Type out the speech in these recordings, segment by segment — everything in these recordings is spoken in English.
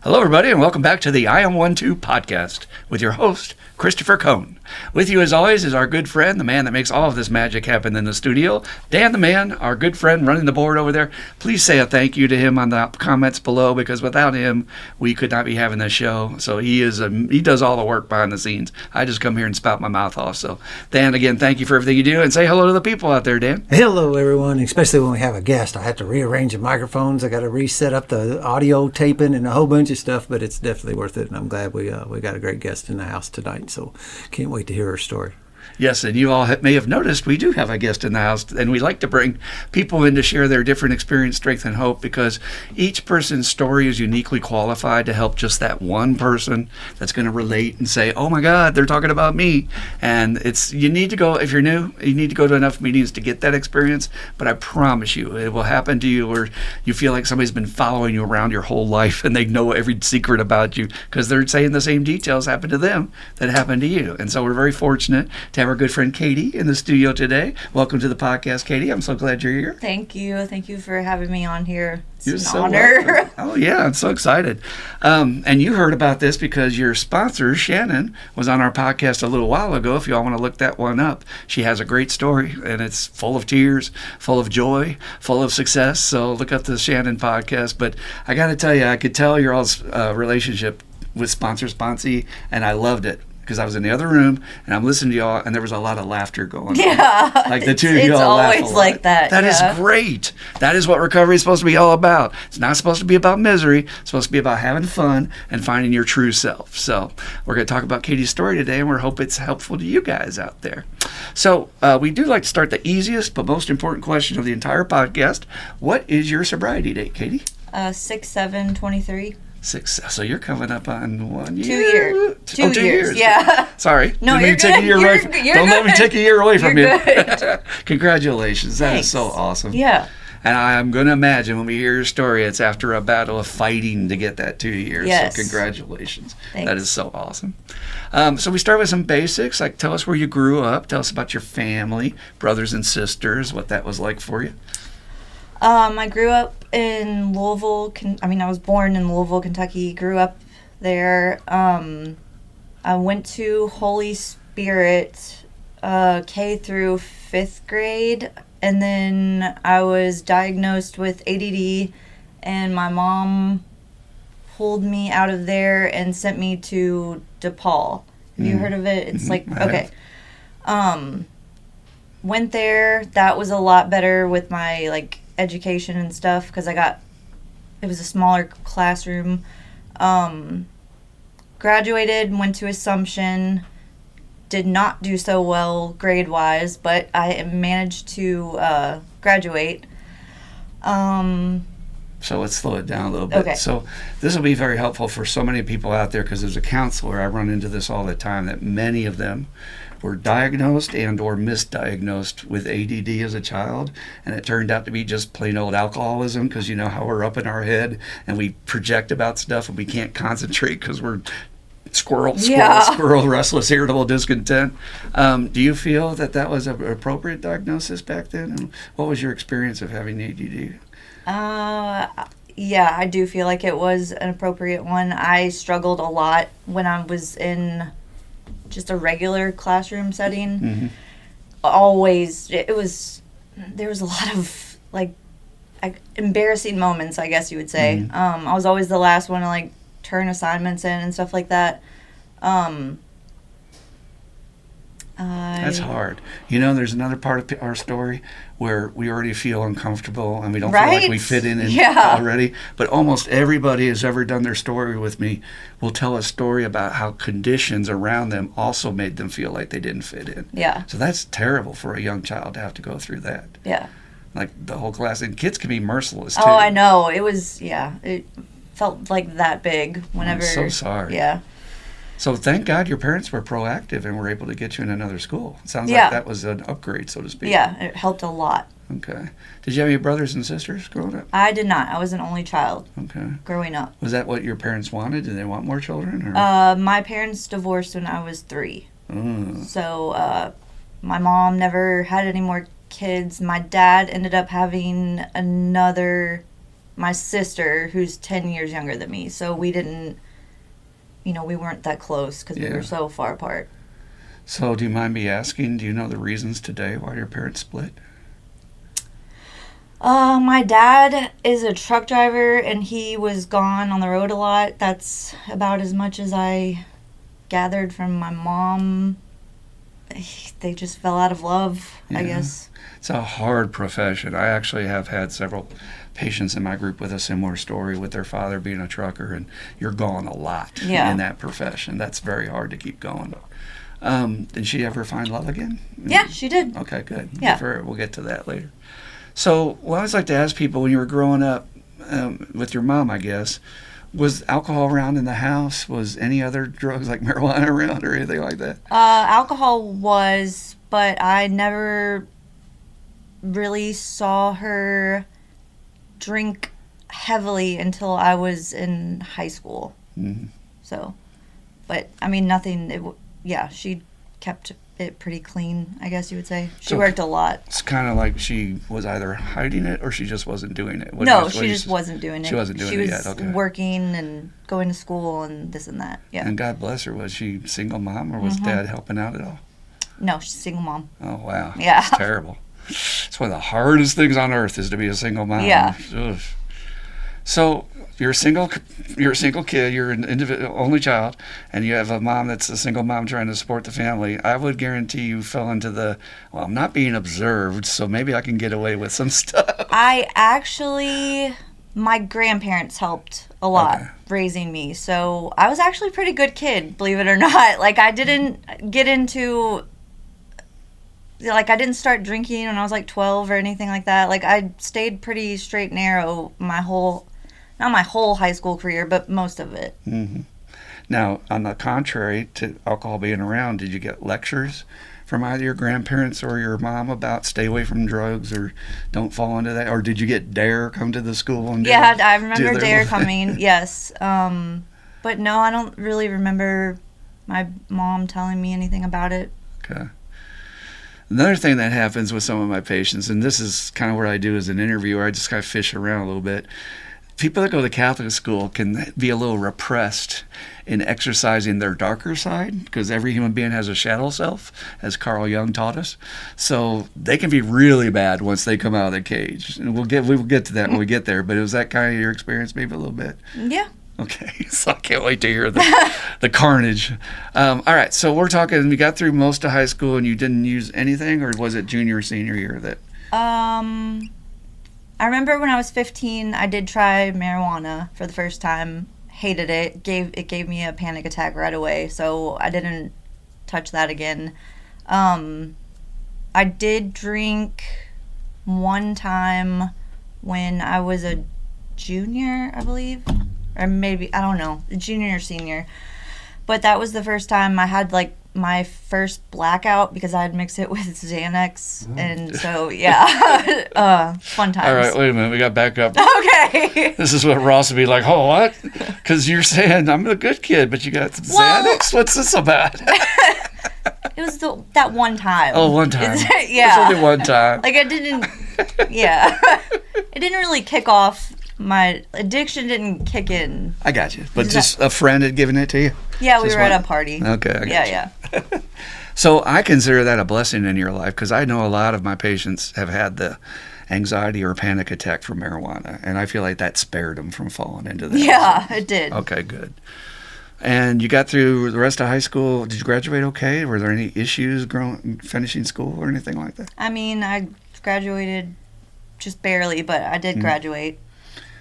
Hello, everybody, and welcome back to the I Am 1-2 podcast with your host, Christopher Cohn. With you, as always, is our good friend, the man that makes all of this magic happen in the studio, Dan the Man, our good friend running the board over there. Please say a thank you to him on the comments below, because without him, we could not be having this show. So he does all the work behind the scenes. I just come here and spout my mouth off. So, Dan, again, thank you for everything you do, and say hello to the people out there, Dan. Hello, everyone, especially when we have a guest. I have to rearrange the microphones. I got to reset up the audio taping and a whole bunch of stuff, but it's definitely worth it, and I'm glad we got a great guest in the house tonight, so can't wait to hear her story. Yes, and you all may have noticed we do have a guest in the house, and we like to bring people in to share their different experience, strength, and hope, because each person's story is uniquely qualified to help just that one person that's going to relate and say, oh my God, they're talking about me. And you need to go, if you're new, you need to go to enough meetings to get that experience, but I promise you, it will happen to you where you feel like somebody's been following you around your whole life, and they know every secret about you, because they're saying the same details happened to them that happened to you. And so we're very fortunate to have our good friend Katie in the studio today. Welcome to the podcast, Katie. I'm so glad you're here. Thank you. Thank you for having me on here. It's You're an so honor. welcome. Oh, yeah. I'm so excited. And you heard about this because your sponsor, Shannon, was on our podcast a little while ago. If you all want to look that one up, she has a great story, and it's full of tears, full of joy, full of success. So look up the Shannon podcast. But I got to tell you, I could tell your all's relationship with sponsee, and I loved it. Because I was in the other room and I'm listening to y'all, and there was a lot of laughter going on. Yeah. Like the two of y'all laugh a lot. It's always like that. That is great. That is what recovery is supposed to be all about. It's not supposed to be about misery. It's supposed to be about having fun and finding your true self. So we're going to talk about Katie's story today, and we hope it's helpful to you guys out there. So we do like to start the easiest but most important question of the entire podcast. What is your sobriety date, Katie? 6/7/23. 6. So you're coming up on 1 year. 2 years. 2 years. Yeah. Sorry. No, Didn't you're take good. A year You're away good. Don't let me take a year away from You're you. good. Congratulations. That Thanks. is so awesome. Yeah. And I'm going to imagine when we hear your story, it's after a battle of fighting to get that 2 years. Yes. So congratulations. Thanks. That is so awesome. So we start with some basics. Like, tell us where you grew up. Tell us about your family, brothers and sisters, what that was like for you. I grew up in Louisville. I was born in Louisville, Kentucky. Grew up there. I went to Holy Spirit K through 5th grade, and then I was diagnosed with ADD, and my mom pulled me out of there and sent me to DePaul. Have you heard of it? It's okay. Went there. That was a lot better with my education and stuff, because it was a smaller classroom. Graduated, went to Assumption, did not do so well grade-wise, but I managed to graduate. So let's slow it down a little bit. Okay. So this will be very helpful for so many people out there, because as a counselor, I run into this all the time, that many of them were diagnosed and or misdiagnosed with ADD as a child, and it turned out to be just plain old alcoholism, because you know how we're up in our head and we project about stuff and we can't concentrate because we're squirrel, restless, irritable, discontent. Do you feel that was an appropriate diagnosis back then? And what was your experience of having ADD? Yeah, I do feel like it was an appropriate one. I struggled a lot when I was in just a regular classroom setting. Mm-hmm. Always, there was a lot of embarrassing moments, I guess you would say. Mm-hmm. I was always the last one to turn assignments in and stuff like that. That's hard. There's another part of our story where we already feel uncomfortable and we don't feel like we fit in already. But almost everybody who's ever done their story with me will tell a story about how conditions around them also made them feel like they didn't fit in. Yeah. So that's terrible for a young child to have to go through that. Yeah. Like the whole class. And kids can be merciless, too. Oh, I know. It was, it felt like that big whenever. I'm so sorry. Yeah. So thank God your parents were proactive and were able to get you in another school. It sounds like that was an upgrade, so to speak. Yeah, it helped a lot. Okay. Did you have any brothers and sisters growing up? I did not. I was an only child. Okay. Growing up. Was that what your parents wanted? Did they want more children? Or? My parents divorced when I was 3. Mm. So my mom never had any more kids. My dad ended up having another my sister, who's 10 years younger than me. So we didn't, we weren't that close because we Yeah. were so far apart. So do you mind me asking, do you know the reasons today why your parents split? My dad is a truck driver, and he was gone on the road a lot. That's about as much as I gathered from my mom. They just fell out of love, I Yeah. guess. It's a hard profession. I actually have had several patients in my group with a similar story with their father being a trucker, and you're gone a lot Yeah. in that profession. That's very hard to keep going. Did she ever find love again? Yeah, she did. Okay, good. Yeah. Good for her. We'll get to that later. So, I always like to ask people, when you were growing up with your mom, I guess, was alcohol around in the house? Was any other drugs like marijuana around or anything like that? Alcohol was, but I never really saw her drink heavily until I was in high school. Mhm. So, but I mean, nothing. She kept it pretty clean, I guess you would say. She So- worked a lot. It's kind of like she was either hiding it or she just wasn't doing it. She just wasn't doing it. She wasn't doing she it was yet, okay. working and going to school and this and that. Yeah. And God bless her. Was she single mom or was dad helping out at all? No, she's a single mom. Oh, wow. Yeah. It's terrible. It's one of the hardest things on earth is to be a single mom. Yeah. Ugh. So you're a single kid, you're an only child, and you have a mom that's a single mom trying to support the family. I would guarantee you fell into I'm not being observed, so maybe I can get away with some stuff. My grandparents helped a lot Okay. raising me. So I was actually a pretty good kid, believe it or not. Like, I didn't get into, I didn't start drinking when I was like 12 or anything like that. Like, I stayed pretty straight and narrow not my whole high school career, but most of it. Hmm. Now, on the contrary to alcohol being around, did you get lectures from either your grandparents or your mom about stay away from drugs or don't fall into that? Or did you get DARE come to the school? And Yeah, I remember do their- DARE coming, yes. But no, I don't really remember my mom telling me anything about it. Okay. Another thing that happens with some of my patients, and this is kind of what I do as an interviewer, I just kind of fish around a little bit. People that go to Catholic school can be a little repressed in exercising their darker side because every human being has a shadow self, as Carl Jung taught us. So they can be really bad once they come out of the cage. And we will get to that when we get there. But was that kind of your experience, maybe a little bit? Yeah. Okay, so I can't wait to hear the carnage. All right, so we're talking. You got through most of high school and you didn't use anything, or was it junior or senior year that? I remember when I was 15, I did try marijuana for the first time. Hated it. It gave me a panic attack right away, so I didn't touch that again. I did drink one time when I was a junior, I believe, or maybe, I don't know, junior or senior. But that was the first time I had my first blackout because I had mixed it with Xanax, and so fun times. All right, wait a minute, we got back up. Okay. This is what Ross would be like. Oh, what? Because you're saying I'm a good kid, but you got some Xanax. What's this about? It was that one time. Oh, one time. Yeah. It's only one time. It didn't. Yeah. It didn't really kick off. My addiction didn't kick in. I got you. But just a friend had given it to you? Yeah, we Just were at one? a party. Okay, I got you. Yeah. So I consider that a blessing in your life because I know a lot of my patients have had the anxiety or panic attack from marijuana, and I feel like that spared them from falling into that. Yeah, it did. Okay, good. And you got through the rest of high school. Did you graduate okay? Were there any issues finishing school or anything like that? I mean, I graduated just barely, but I did graduate.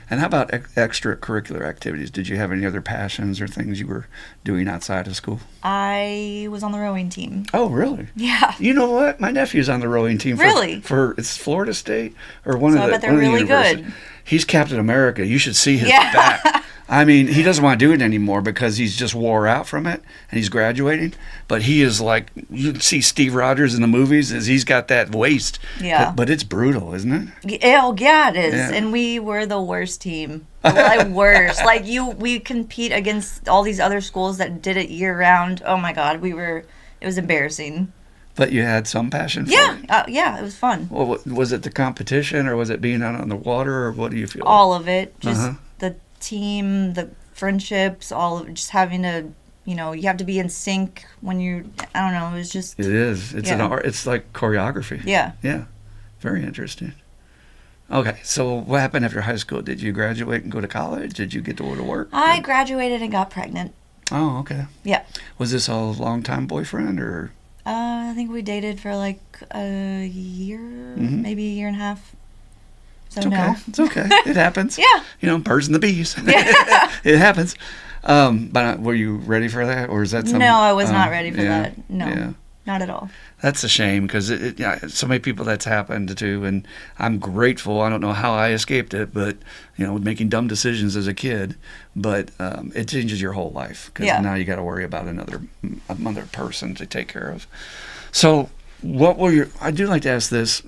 And how about extracurricular activities? Did you have any other passions or things you were doing outside of school? I was on the rowing team. Oh, really? Yeah. You know what? My nephew's on the rowing team. Really? For it's Florida State or one So of I the. bet they're one of the really universities. good. He's Captain America. You should see his Yeah. back. I mean, he doesn't want to do it anymore because he's just wore out from it and he's graduating. But he is like, you see Steve Rogers in the movies, he's got that waist. Yeah. But it's brutal, isn't it? Oh, yeah, it is. Yeah. And we were the worst team. Worst. We compete against all these other schools that did it year round. Oh my God, it was embarrassing. But you had some passion for Yeah, it? yeah, it was fun. Well, was it the competition, or was it being out on the water, or what do you feel? All of it, just Uh-huh. the team, the friendships, all of it, just having to, you have to be in sync when you're, I don't know, it was just, It is. It's an Yeah. art. It's like choreography. yeah. Yeah. Very interesting. Okay, so what happened after high school? Did you graduate and go to college? Did you get to go to work? I graduated and got pregnant. Oh, okay. Yeah. Was this a long-time boyfriend, or? I think we dated for like a year, maybe a year and a half. So It's okay. no. It's okay. It happens. Yeah. Birds and the bees. Yeah. It happens. But were you ready for that, or is that something? No, I was not ready for yeah, that. No, Yeah. not at all. That's a shame, because so many people that's happened to, and I'm grateful. I don't know how I escaped it, but making dumb decisions as a kid, but it changes your whole life, because Yeah. now you got to worry about another person to take care of. So, what were your? I do like to ask this.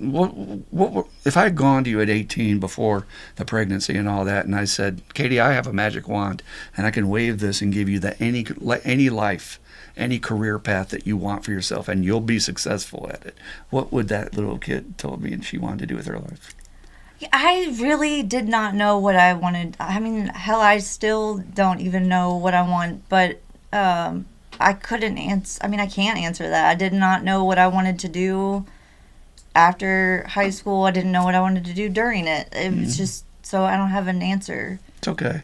If I had gone to you at 18 before the pregnancy and all that, and I said, Katie, I have a magic wand, and I can wave this and give you any life, any career path that you want for yourself, and you'll be successful at it, what would that little kid told me and she wanted to do with her life? I really did not know what I wanted. I mean, hell, I still don't even know what I want, but I couldn't answer. I mean, I can't answer that. I did not know what I wanted to do after high school. I didn't know what I wanted to do during it. It was just, so I don't have an answer. It's okay.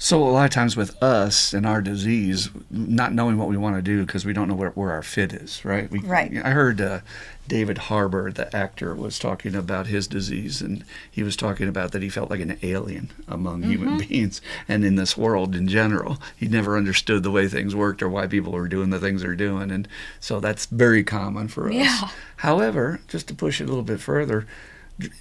So a lot of times with us and our disease, not knowing what we want to do because we don't know where our fit is, right? Right. I heard David Harbour, the actor, was talking about his disease, and he was talking about that he felt like an alien among human beings and in this world in general. He never understood the way things worked or why people were doing the things they're doing, and so that's very common for us. Yeah. However, just to push it a little bit further,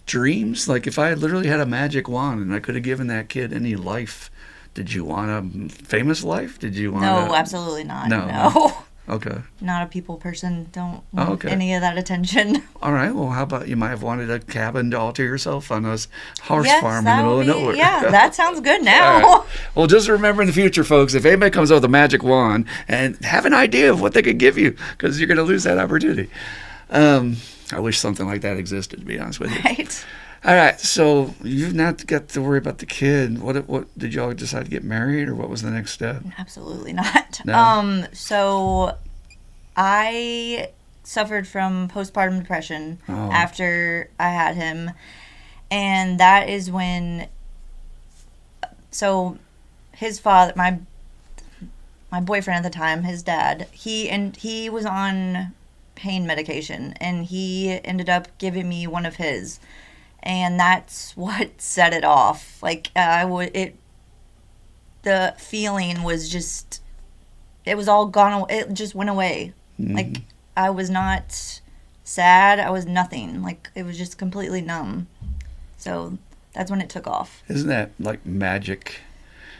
dreams, like if I literally had a magic wand and I could have given that kid any life, did you want a famous life? Did you want No, absolutely not. No. No. Okay. Not a people person. Don't want Okay. any of that attention. All right. Well, how about you might have wanted a cabin all to yourself on a horse Yes, farm in that the middle would of be, nowhere? yeah, that sounds good All now. right. Well, just remember in the future, folks, if anybody comes up with a magic wand, and have an idea of what they could give you, because you're going to lose that opportunity. I wish something like that existed, to be honest with you. Right. All right, so you've not got to worry about the kid. What did y'all decide to get married, or what was the next step? Absolutely not. No? So I suffered from postpartum depression Oh. after I had him, and that is when. So, his father, my boyfriend at the time, his dad, he was on pain medication, and he ended up giving me one of his. And that's what set it off. Like, the feeling was just, it was all gone. It just went away. Like, I was not sad. I was nothing. Like, it was just completely numb. So that's when it took off. Isn't that like magic?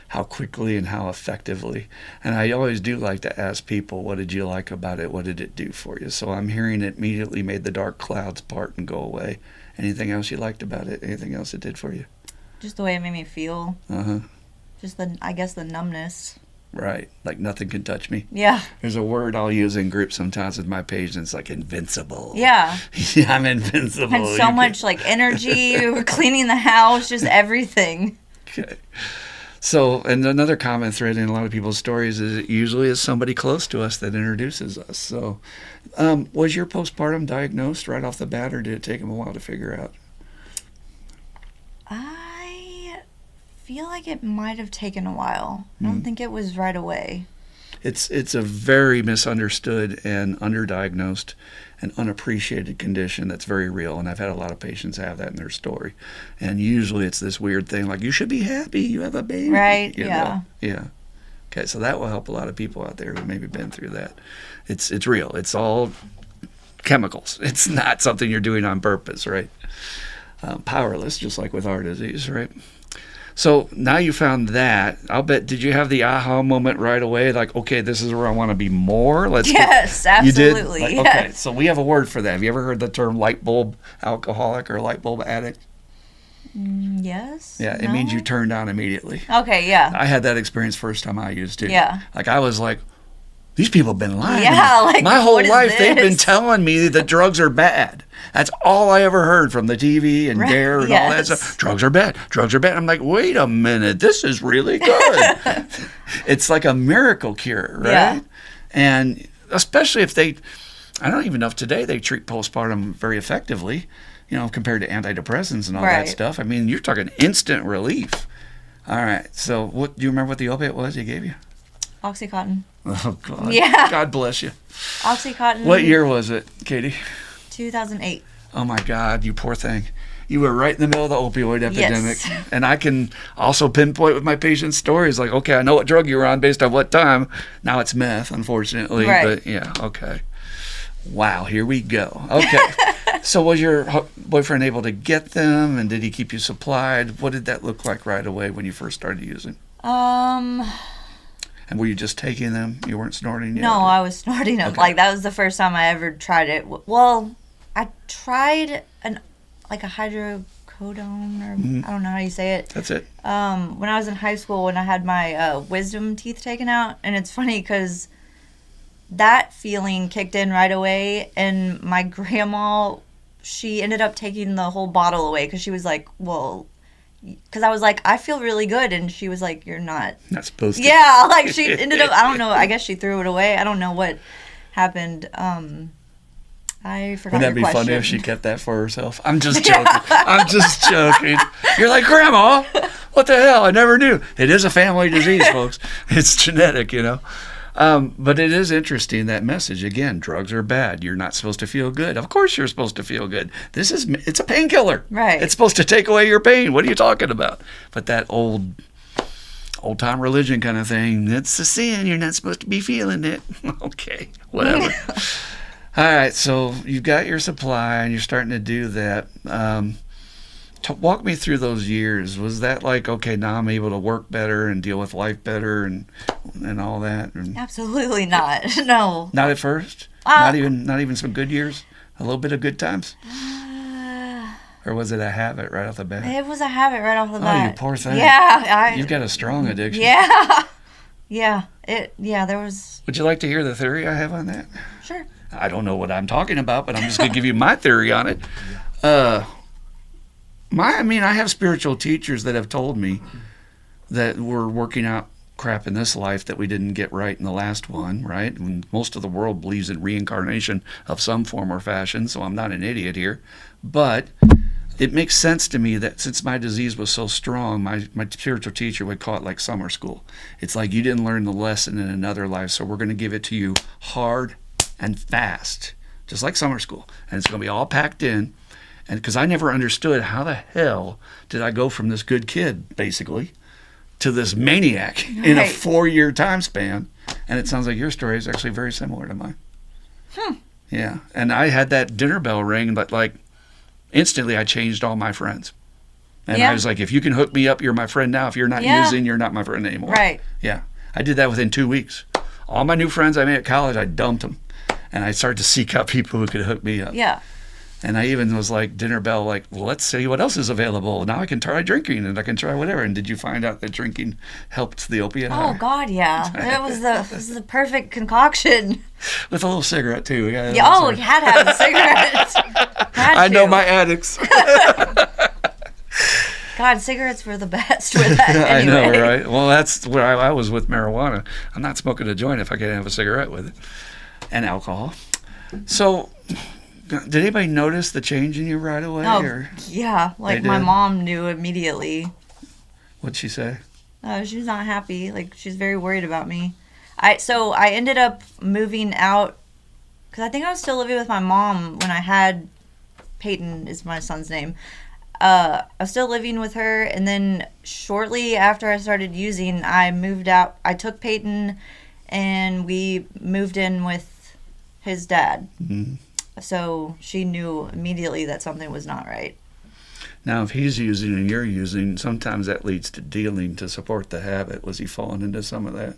How quickly and how effectively. And I always do like to ask people, what did you like about it? What did it do for you? So I'm hearing it immediately made the dark clouds part and go away. Anything else you liked about it? Anything else it did for you? Just the way it made me feel. Uh-huh. Just the numbness. Right. Like nothing can touch me. Yeah. There's a word I'll use in groups sometimes with my page, and it's like invincible. Yeah. Yeah, I'm invincible. Had so much like energy. We were cleaning the house, just everything. Okay. So, and another common thread in a lot of people's stories is it usually is somebody close to us that introduces us. So, was your postpartum diagnosed right off the bat, or did it take them a while to figure out? I feel like it might have taken a while. I don't think it was right away. It's a very misunderstood and underdiagnosed and unappreciated condition that's very real, and I've had a lot of patients have that in their story. And usually it's this weird thing like, you should be happy, you have a baby. Right, You yeah. know? Yeah. Okay, so that will help a lot of people out there who maybe been through that. It's real. It's all chemicals. It's not something you're doing on purpose, right? Powerless, just like with our disease, right? So now you found that. I'll bet, did you have the aha moment right away? Like, okay, this is where I want to be more? Yes, You did? absolutely. Like, Yes. okay, so we have a word for that. Have you ever heard the term light bulb alcoholic or light bulb addict? Yes. Yeah, it means you No? turned on immediately. Okay, yeah. I had that experience first time I used it. Yeah. Like I was like, these people have been lying. Yeah, to me. like, my whole what is life they've been this? telling me that drugs are bad. That's all I ever heard from the TV and Right, Dare and all that yes. stuff. Drugs are bad. Drugs are bad. I'm like, wait a minute, this is really good. It's like a miracle cure, right? Yeah. And especially if they, I don't even know if today they treat postpartum very effectively, compared to antidepressants and all that Right. stuff. I mean, you're talking instant relief. All right. So, what do you remember what the opiate was he gave you? Oxycontin. Oh God. Yeah. God bless you. Oxycontin. What year was it, Katie? 2008. Oh my God, you poor thing. You were right in the middle of the opioid epidemic. Yes. And I can also pinpoint with my patients' stories like, okay, I know what drug you were on based on what time. Now it's meth, unfortunately. Right. But yeah, okay. Wow, here we go. Okay. So was your boyfriend able to get them, and did he keep you supplied? What did that look like right away when you first started using? And were you just taking them? You weren't snorting yet? No, I was snorting them. Okay. Like, that was the first time I ever tried it. Well, I tried a hydrocodone, or I don't know how you say it. That's it. When I was in high school, when I had my wisdom teeth taken out. And it's funny because that feeling kicked in right away. And my grandma, she ended up taking the whole bottle away because she was like, well, because I was like, I feel really good. And she was like, you're not. Not supposed to. Yeah, like she ended up, I don't know, I guess she threw it away. I don't know what happened. I forgot Wouldn't that be your funny question. if she kept that for herself? I'm just joking. I'm just joking. You're like, Grandma, what the hell? I never knew. It is a family disease, folks. It's genetic, But it is interesting, that message. Again, drugs are bad. You're not supposed to feel good. Of course you're supposed to feel good. It's a painkiller. Right. It's supposed to take away your pain. What are you talking about? But that old-time religion kind of thing, it's a sin. You're not supposed to be feeling it. Okay, whatever. All right, so you've got your supply and you're starting to do that. Walk me through those years. Was that like, okay, now I'm able to work better and deal with life better and all that? Absolutely not. No. Not at first? Not even some good years? A little bit of good times? Or was it a habit right off the bat? It was a habit right off the bat. Oh, you poor thing. Yeah. You've got a strong addiction. Yeah. Yeah. There was. Would you like to hear the theory I have on that? Sure. I don't know what I'm talking about, but I'm just going to give you my theory on it. I have spiritual teachers that have told me that we're working out crap in this life that we didn't get right in the last one, right? And most of the world believes in reincarnation of some form or fashion, so I'm not an idiot here. But it makes sense to me that since my disease was so strong, my spiritual teacher would call it like summer school. It's like you didn't learn the lesson in another life, so we're going to give it to you hard and fast, just like summer school. And it's going to be all packed in. And because I never understood how the hell did I go from this good kid, basically, to this maniac in a 4-year time span. And it sounds like your story is actually very similar to mine. Yeah. And I had that dinner bell ring, but like instantly I changed all my friends. And I was like, if you can hook me up, you're my friend now. If you're not using, you're not my friend anymore. Right. Yeah. I did that within 2 weeks. All my new friends I made at college, I dumped them. And I started to seek out people who could hook me up. Yeah. And I even was like, dinner bell, like, well, let's see what else is available. Now I can try drinking and I can try whatever. And did you find out that drinking helped the opiate high? Oh God, yeah. It was the perfect concoction. With a little cigarette too. Yeah. Oh, you had to have a cigarette. I know my addicts. God, cigarettes were the best with that anyway. I know, right? Well, that's where I was with marijuana. I'm not smoking a joint if I can't have a cigarette with it. And alcohol. So, did anybody notice the change in you right away? Oh, or yeah. Like, they my did? mom knew immediately. What'd she say? She was not happy. Like, she's very worried about me. So I ended up moving out because I think I was still living with my mom when I had Peyton is my son's name. I was still living with her, and then shortly after I started using, I moved out. I took Peyton, and we moved in with his dad. Mm-hmm. So she knew immediately that something was not right. Now, if he's using and you're using, sometimes that leads to dealing to support the habit. Was he falling into some of that?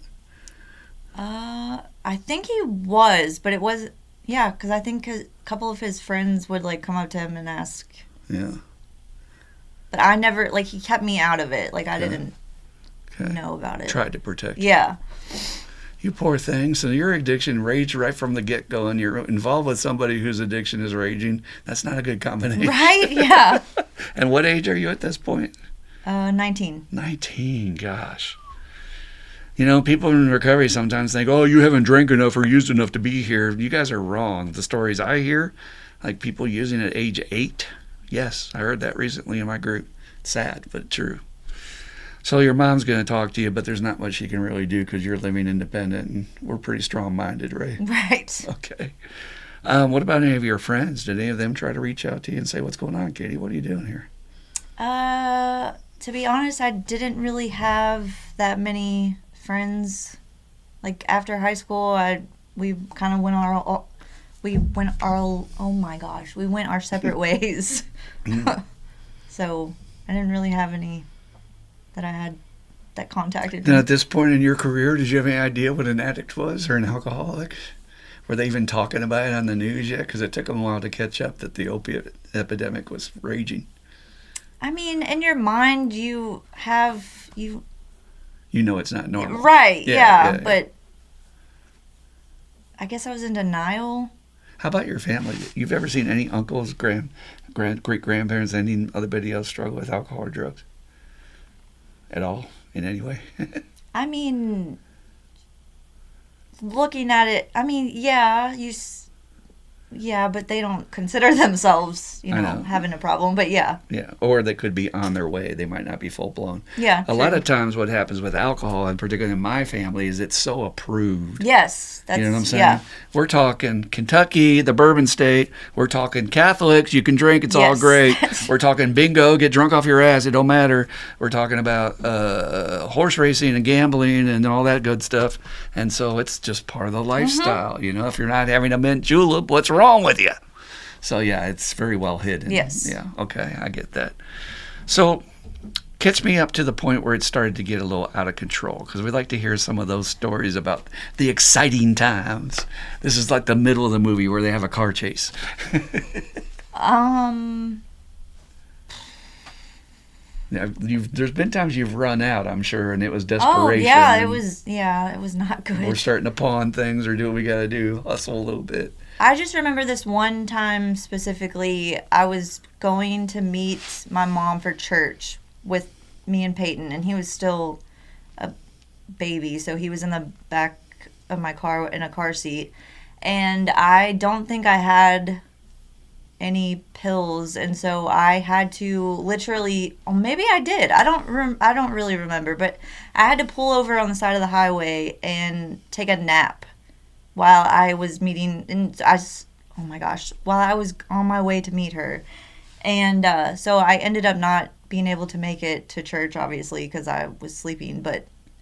I think he was, but it was, yeah, because I think a couple of his friends would, like, come up to him and ask. Yeah. But I never, like, he kept me out of it. Like, I didn't know about it. Tried to protect you. Yeah. You poor thing. So your addiction raged right from the get-go, and you're involved with somebody whose addiction is raging. That's not a good combination. Right? Yeah. And what age are you at this point? 19. 19, gosh. You know, people in recovery sometimes think, oh, you haven't drank enough or used enough to be here. You guys are wrong. The stories I hear, like people using at age 8, yes, I heard that recently in my group. Sad, but true. So your mom's going to talk to you, but there's not much she can really do because you're living independent, and we're pretty strong-minded, right? Right. Okay. What about any of your friends? Did any of them try to reach out to you and say, what's going on, Katie? What are you doing here? To be honest, I didn't really have that many friends. Like after high school, we kind of went our separate ways. So I didn't really have any that I had that contacted me. Now, at this point in your career, did you have any idea what an addict was or an alcoholic? Were they even talking about it on the news yet? Because it took them a while to catch up that the opiate epidemic was raging. I mean, in your mind, you know it's not normal. Right, Yeah. But I guess I was in denial. How about your family? You've ever seen any uncles, great-grandparents, anybody else struggle with alcohol or drugs? At all? In any way? I mean, looking at it, I mean, yeah, but they don't consider themselves, I know. having a problem. But yeah. Yeah, or they could be on their way. They might not be full-blown. Yeah. A lot of times what happens with alcohol, and particularly in my family, is it's so approved. Yes. You know what I'm saying? Yeah. We're talking Kentucky, the bourbon state. We're talking Catholics. You can drink. It's all Yes. great. We're talking bingo. Get drunk off your ass. It don't matter. We're talking about horse racing and gambling and all that good stuff. And so it's just part of the lifestyle. If you're not having a mint julep, what's wrong with you? So, yeah, it's very well hidden. Yes. Yeah, okay, I get that. So, catch me up to the point where it started to get a little out of control, because we'd like to hear some of those stories about the exciting times. This is like the middle of the movie where they have a car chase. Yeah, there's been times you've run out, I'm sure, and it was desperation. Oh, yeah, it was not good. We're starting to pawn things or do what we got to do, hustle a little bit. I just remember this one time specifically. I was going to meet my mom for church with me and Peyton, and he was still a baby, so he was in the back of my car in a car seat. And I don't think I had any pills, and so I had to literally, or maybe I did. I don't really remember, but I had to pull over on the side of the highway and take a nap while I was meeting, and while I was on my way to meet her. And so I ended up not being able to make it to church, obviously, because I was sleeping.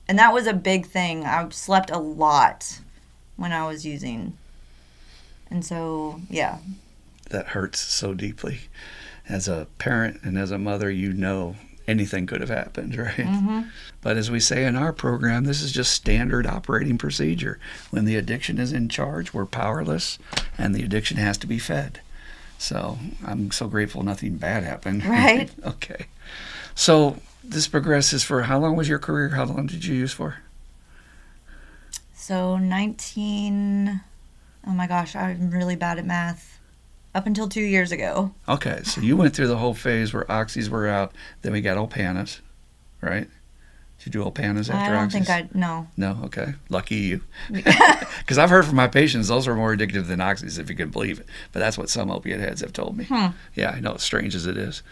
And that was a big thing. I slept a lot when I was using. And so, yeah. That hurts so deeply. As a parent and as a mother, anything could have happened, right? Mm-hmm. But as we say in our program, this is just standard operating procedure. When the addiction is in charge, we're powerless, and the addiction has to be fed. So I'm so grateful nothing bad happened. Right. Okay. So this progresses for, how long was your career? How long did you use for? So 19, oh my gosh, I'm really bad at math. Up until 2 years ago. Okay, so you went through the whole phase where oxys were out, then we got Opanas, right? Did you do Opanas after oxys? No. No? Okay. Lucky you. Because I've heard from my patients, those are more addictive than oxys, if you can believe it. But that's what some opiate heads have told me. Yeah, I know, as strange as it is.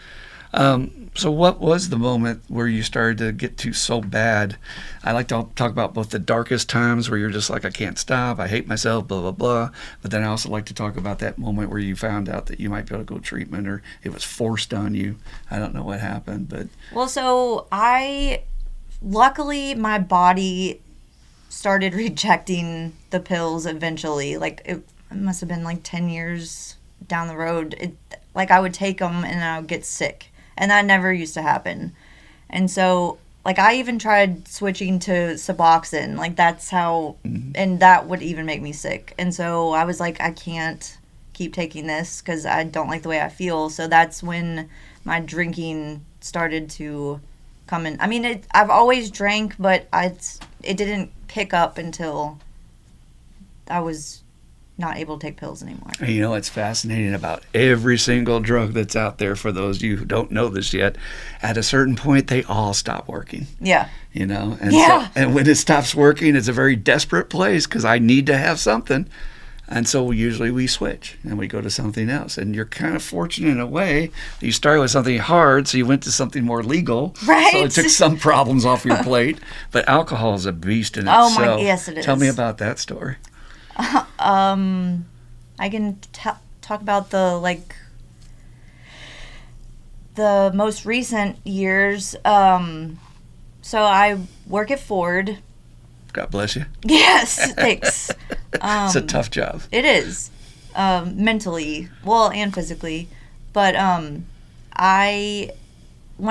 So what was the moment where you started to get to so bad? I like to talk about both the darkest times where you're just like, I can't stop, I hate myself, blah, blah, blah. But then I also like to talk about that moment where you found out that you might be able to go treatment, or it was forced on you. I don't know what happened, but... Well, so luckily my body started rejecting the pills eventually. Like, it must have been like 10 years down the road. I would take them and I would get sick. And that never used to happen. And so, I even tried switching to Suboxone. That's how, and that would even make me sick. And so I was like, I can't keep taking this because I don't like the way I feel. So that's when my drinking started to come in. I mean, I've always drank, but it didn't pick up until I was not able to take pills anymore. And you know what's fascinating about every single drug that's out there, for those of you who don't know this yet, at a certain point they all stop working. Yeah. You know, and Yeah. and when it stops working, it's a very desperate place because I need to have something, and so usually we switch and we go to something else. And you're kind of fortunate in a way that you started with something hard, so you went to something more legal, Right. So it took some problems off your plate. But alcohol is a beast in Oh itself. yes, it is. Tell me about that story. I can talk about the most recent years. So I work at Ford. God bless you. Yes, thanks. It's a tough job. It is, mentally, well, and physically. But when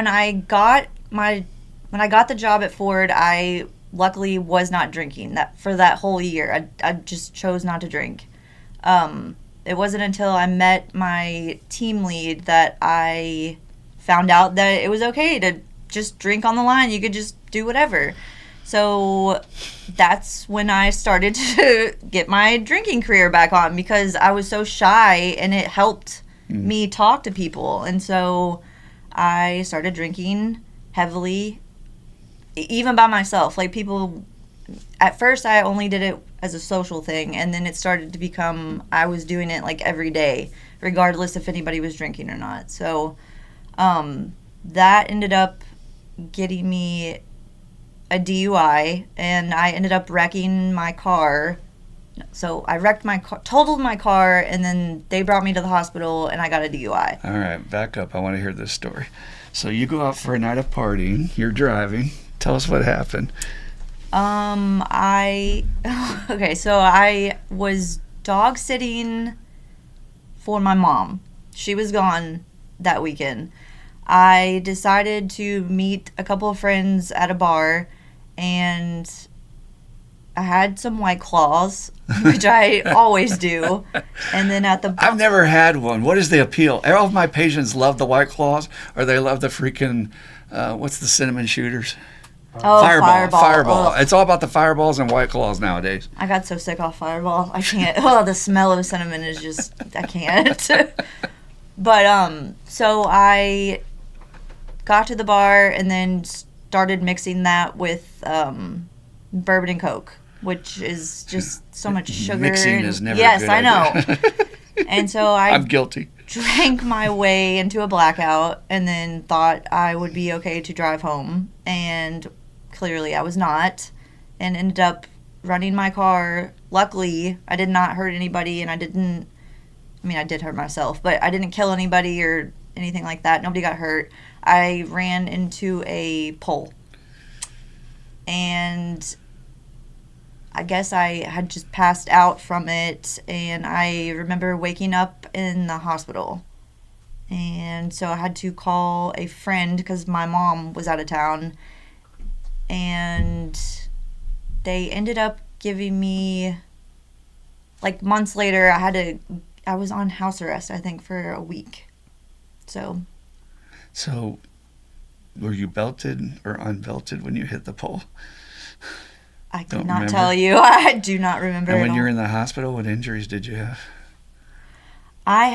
I got the job at Ford, I luckily was not drinking for that whole year. I just chose not to drink. It wasn't until I met my team lead that I found out that it was okay to just drink on the line. You could just do whatever. So that's when I started to get my drinking career back on, because I was so shy, and it helped me talk to people. And so I started drinking heavily, even by myself. Like, people, at first I only did it as a social thing, and then it started to become, I was doing it like every day, regardless if anybody was drinking or not. So that ended up getting me a DUI, and I ended up wrecking my car. So I wrecked my car, totaled my car, and then they brought me to the hospital, and I got a DUI. All right, back up. I want to hear this story. So you go out for a night of partying. You're driving. Tell us what happened. Okay, so I was dog sitting for my mom. She was gone that weekend. I decided to meet a couple of friends at a bar, and I had some White Claws, which I always do. And then at the I've never had one. What is the appeal? All of my patients love the White Claws, or they love the freaking, what's the cinnamon shooters? Fireball. Ugh. It's all about the Fireballs and White Claws nowadays. I got so sick off Fireball. I can't. Oh, the smell of cinnamon is just, I can't. But so I got to the bar and then started mixing that with bourbon and Coke, which is just so much sugar. Mixing is never yes, a good I know. idea. And so I'm guilty. drank my way into a blackout, and then thought I would be okay to drive home, and clearly I was not, and ended up running my car. Luckily, I did not hurt anybody, and I did hurt myself, but I didn't kill anybody or anything like that. Nobody got hurt. I ran into a pole, and I guess I had just passed out from it, and I remember waking up in the hospital. And so I had to call a friend because my mom was out of town, and they ended up giving me, like, months later, I was on house arrest, I think, for a week. So were you belted or unbelted when you hit the pole? I cannot tell you. I do not remember. And when you were in the hospital, what injuries did you have? I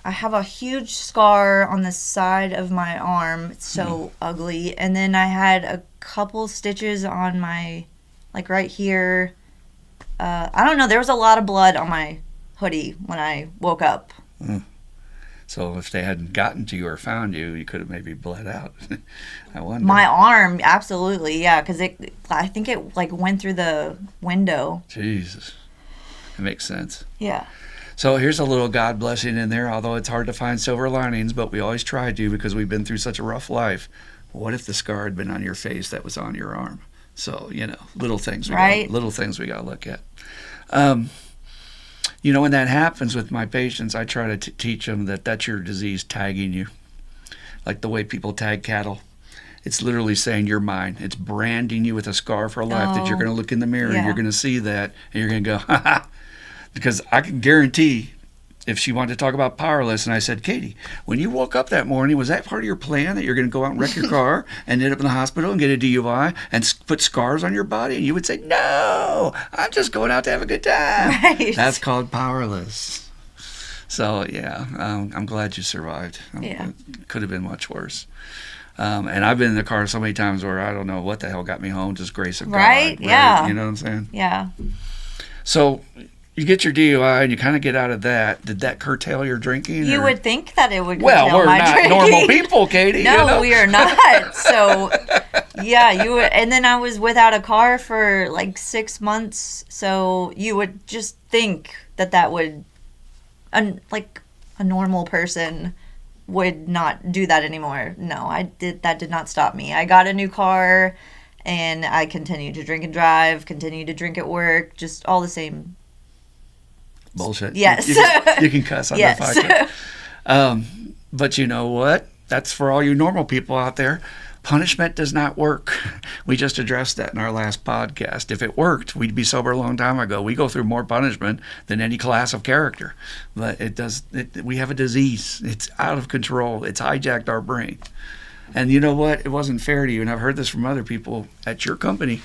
have a huge scar on the side of my arm. It's so ugly. And then I had a couple stitches on my, like, right here. I don't know. There was a lot of blood on my hoodie when I woke up. So if they hadn't gotten to you or found you, you could have maybe bled out. I wonder. My arm, absolutely, yeah, because I think it, like, went through the window. Jesus. It makes sense. Yeah. So here's a little God blessing in there, although it's hard to find silver linings, but we always try to because we've been through such a rough life. What if the scar had been on your face that was on your arm? So, little things we got to look at. When that happens with my patients, I try to teach them that that's your disease tagging you. Like the way people tag cattle. It's literally saying you're mine. It's branding you with a scar for life that you're going to look in the mirror and you're going to see that and you're going to go, ha ha. Because I can guarantee if she wanted to talk about powerless, and I said, Katie, when you woke up that morning, was that part of your plan that you're going to go out and wreck your car and end up in the hospital and get a DUI and put scars on your body? And you would say, no, I'm just going out to have a good time. Right. That's called powerless. So, yeah, I'm glad you survived. Yeah. It could have been much worse. And I've been in the car so many times where I don't know what the hell got me home, just grace of God. Right? Yeah. You know what I'm saying? Yeah. So you get your DUI and you kind of get out of that. Did that curtail your drinking? You or? would think that it would Well, curtail we're my not drinking. normal people, Katie. No, you know? we are not. So, yeah, you would, and then I was without a car for like 6 months. So you would just think that would, like a normal person would not do that anymore. No, that did not stop me. I got a new car, and I continued to drink and drive, continued to drink at work, just all the same. Bullshit. Yes. You can cuss on Yes. the podcast. But you know what? That's for all you normal people out there. Punishment does not work. We just addressed that in our last podcast. If it worked, we'd be sober a long time ago. We go through more punishment than any class of character. But we have a disease. It's out of control. It's hijacked our brain. And you know what? It wasn't fair to you. And I've heard this from other people at your company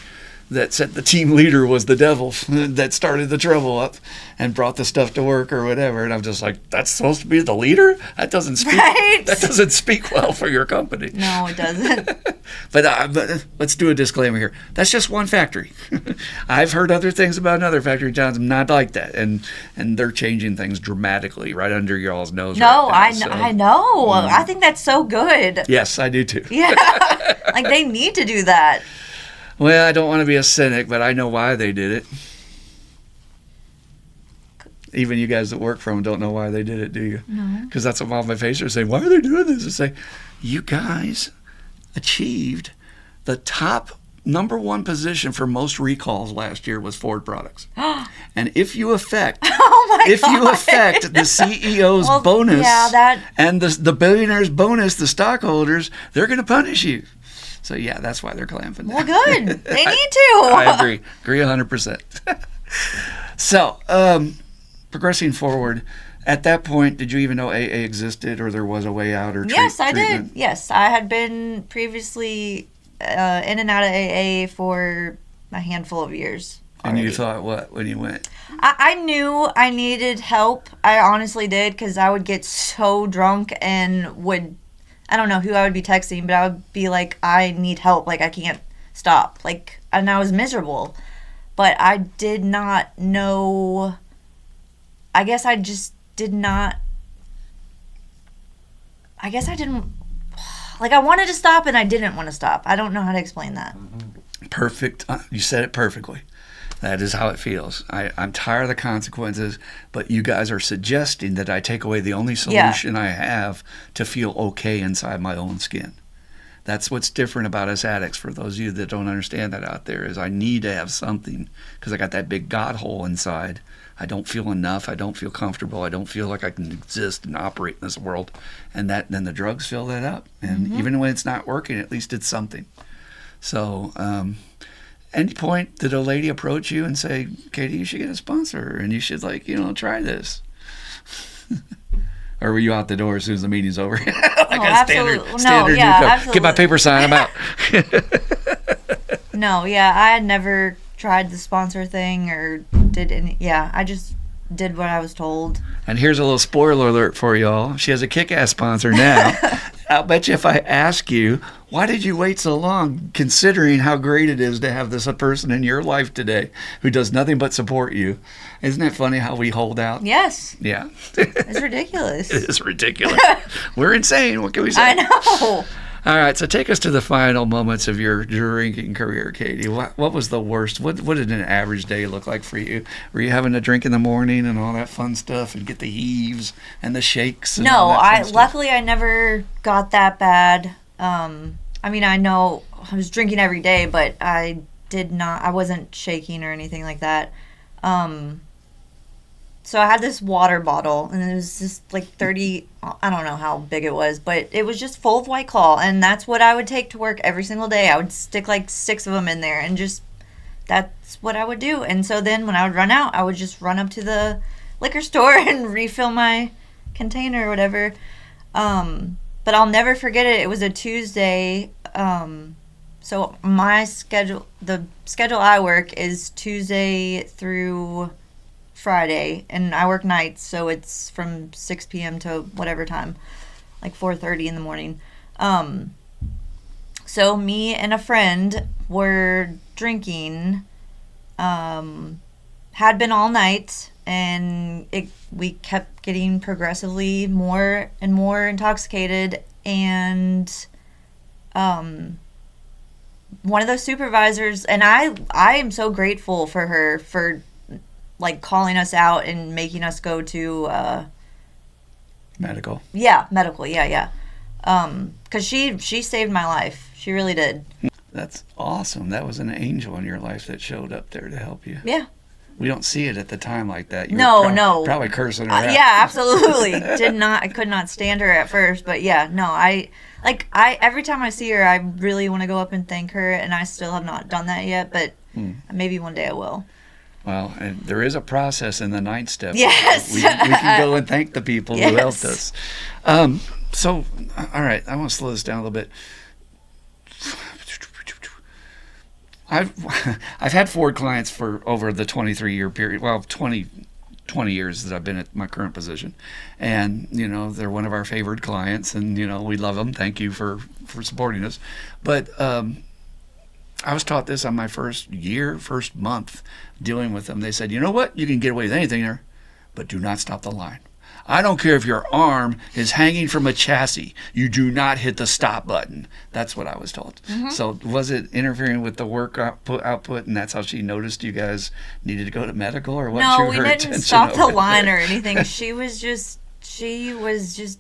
that said the team leader was the devil that started the trouble up and brought the stuff to work or whatever. And I'm just like, that's supposed to be the leader? That doesn't speak. Right? That doesn't speak well for your company. No, it doesn't. But let's do a disclaimer here. That's just one factory. I've heard other things about another factory towns not like that, and they're changing things dramatically right under y'all's nose. No, right now, I know. I think that's so good. Yes, I do too. Yeah. Like, they need to do that. Well, I don't want to be a cynic, but I know why they did it. Even you guys that work for them don't know why they did it, do you? No. Because that's what all my faces are saying. Why are they doing this? I say, you guys achieved the top #1 position for most recalls last year was Ford products. And if you affect the CEO's Well, bonus yeah, and the billionaire's bonus, the stockholders, they're going to punish you. So yeah, that's why they're clamping down. Well, good. They need to. I agree 100%. So, progressing forward, at that point, did you even know AA existed, or there was a way out, or Yes, I treatment? did. Yes, I had been previously in and out of AA for a handful of years. And you already. thought what when you went? I knew I needed help. I honestly did, because I would get so drunk and I don't know who I would be texting, but I would be like, I need help. Like, I can't stop. Like, and I was miserable. But I did not know. I guess I just did not. I guess I didn't. Like, I wanted to stop and I didn't want to stop. I don't know how to explain that. Perfect. You said it perfectly. That is how it feels. I'm tired of the consequences, but you guys are suggesting that I take away the only solution I have to feel okay inside my own skin. That's what's different about us addicts. For those of you that don't understand that out there, is I need to have something, because I got that big God hole inside. I don't feel enough. I don't feel comfortable. I don't feel like I can exist and operate in this world. And then the drugs fill that up. And even when it's not working, at least it's something. So, any point did a lady approach you and say, Katie, you should get a sponsor and you should, try this? Or were you out the door as soon as the meeting's over? Standard newcomer. Absolutely. Get my paper sign, I'm out. No, yeah, I had never tried the sponsor thing or did any. Yeah, I just did what I was told. And here's a little spoiler alert for y'all. She has a kick-ass sponsor now. I'll bet you if I ask you, why did you wait so long, considering how great it is to have this person in your life today who does nothing but support you? Isn't it funny how we hold out? Yes. Yeah. It's ridiculous. It is ridiculous. We're insane. What can we say? I know. All right, so take us to the final moments of your drinking career, Katie. What was the worst? What did an average day look like for you? Were you having a drink in the morning and all that fun stuff, and get the heaves and the shakes? And all No, that fun stuff? luckily I never got that bad. I mean, I know I was drinking every day, but I wasn't shaking or anything like that. So I had this water bottle, and it was just like 30, I don't know how big it was, but it was just full of White Claw, and that's what I would take to work every single day. I would stick like 6 of them in there, and just, that's what I would do. And so then when I would run out, I would just run up to the liquor store and refill my container or whatever. But I'll never forget it. It was a Tuesday. So my schedule, the schedule I work is Tuesday through Friday, and I work nights, so it's from 6 p.m. to whatever time, like 4:30 in the morning. So me and a friend were drinking, had been all night, and we kept getting progressively more and more intoxicated, and one of those supervisors, and I am so grateful for her for like calling us out and making us go to Medical. medical, because she saved my life. She really did. That's awesome. That was an angel in your life that showed up there to help you. Yeah. We don't see it at the time like that. No. Probably cursing her out. Yeah, absolutely. I could not stand her at first, but yeah, no, I every time I see her, I really want to go up and thank her, and I still have not done that yet, but maybe one day I will. Well, and there is a process in the 9th step. Yes. We can go and thank the people who helped Yes. us. So, all right, I want to slow this down a little bit. I've had Ford clients for over the 23-year period. Well, 20 years that I've been at my current position, and they're one of our favored clients, and we love them. Thank you for supporting us. But I was taught this on my first month dealing with them. They said, you know what, you can get away with anything there, but do not stop the line. I don't care if your arm is hanging from a chassis. You do not hit the stop button. That's what I was told. Mm-hmm. So was it interfering with the work output, and that's how she noticed you guys needed to go to medical, or what? No, we didn't stop the line or anything. She was just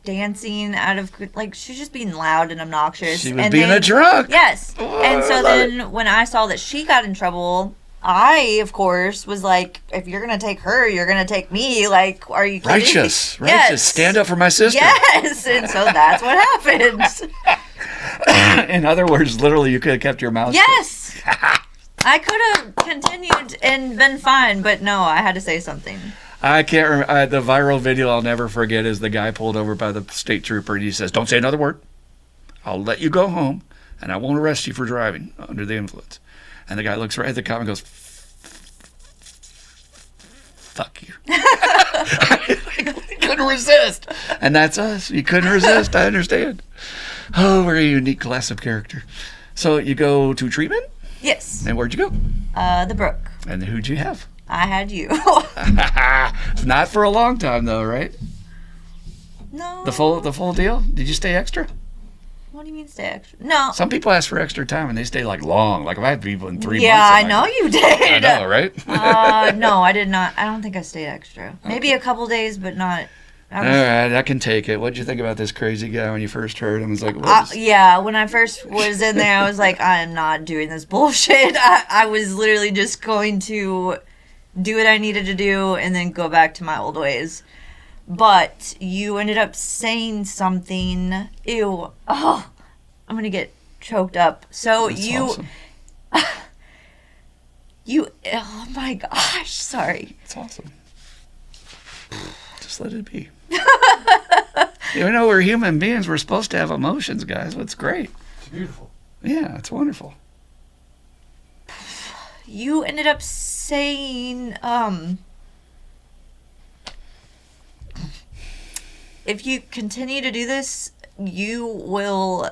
dancing out of, like, she was just being loud and obnoxious. She was being a drunk. Yes. Oh, and so then when I saw that she got in trouble, I, of course, was like, if you're going to take her, you're going to take me. Like, are you kidding? Righteous. Yes. Stand up for my sister. Yes. And so that's what happened. In other words, literally, you could have kept your mouth shut. Yes. I could have continued and been fine, but no, I had to say something. I can't remember. The viral video I'll never forget is the guy pulled over by the state trooper, and he says, don't say another word. I'll let you go home, and I won't arrest you for driving under the influence. And the guy looks right at the cop and goes, fuck you. He couldn't resist. And that's us. You couldn't resist. I understand. Oh, we're a unique class of character. So you go to treatment? Yes. And where'd you go? The Brook. And who'd you have? I had you. Not for a long time, though, right? No. The full deal? Did you stay extra? What do you mean stay extra? No. Some people ask for extra time and they stay like long. Like, I had people in 3 months. Yeah, I know you did. I know, right? No, I did not. I don't think I stayed extra. Maybe a couple days, but not. All right, I can take it. What did you think about this crazy guy when you first heard him? I was like, yeah, when I first was in there, I was like, I am not doing this bullshit. I was literally just going to do what I needed to do and then go back to my old ways. But you ended up saying something. Ew. Oh, I'm going to get choked up. So That's you... awesome. Oh my gosh, sorry. It's awesome. Just let it be. We're human beings. We're supposed to have emotions, guys. It's great. It's beautiful. Yeah, it's wonderful. You ended up saying, if you continue to do this, you will,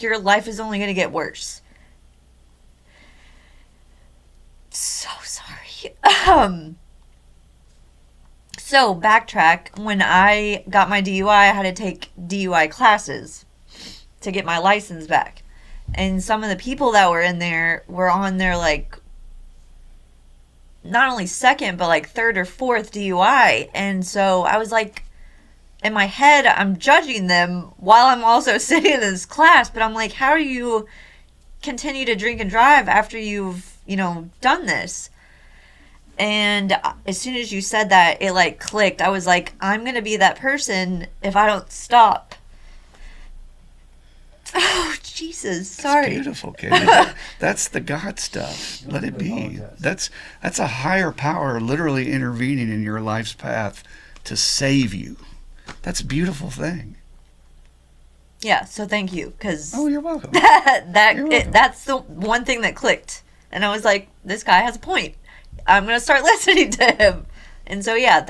your life is only going to get worse. So sorry. So, backtrack. When I got my DUI, I had to take DUI classes to get my license back. And some of the people that were in there were on their, not only second, but, third or fourth DUI. And so I was like, in my head, I'm judging them while I'm also sitting in this class. But I'm like, how do you continue to drink and drive after you've, done this? And as soon as you said that, it clicked. I was like, I'm going to be that person if I don't stop. Oh, Jesus, It's sorry. beautiful, Katie. That's the God stuff. Let it be. That's a higher power literally intervening in your life's path to save you. That's a beautiful thing. Yeah, so thank you, because Oh, you're welcome. that's the one thing that clicked. And I was like, this guy has a point. I'm going to start listening to him. And so, yeah,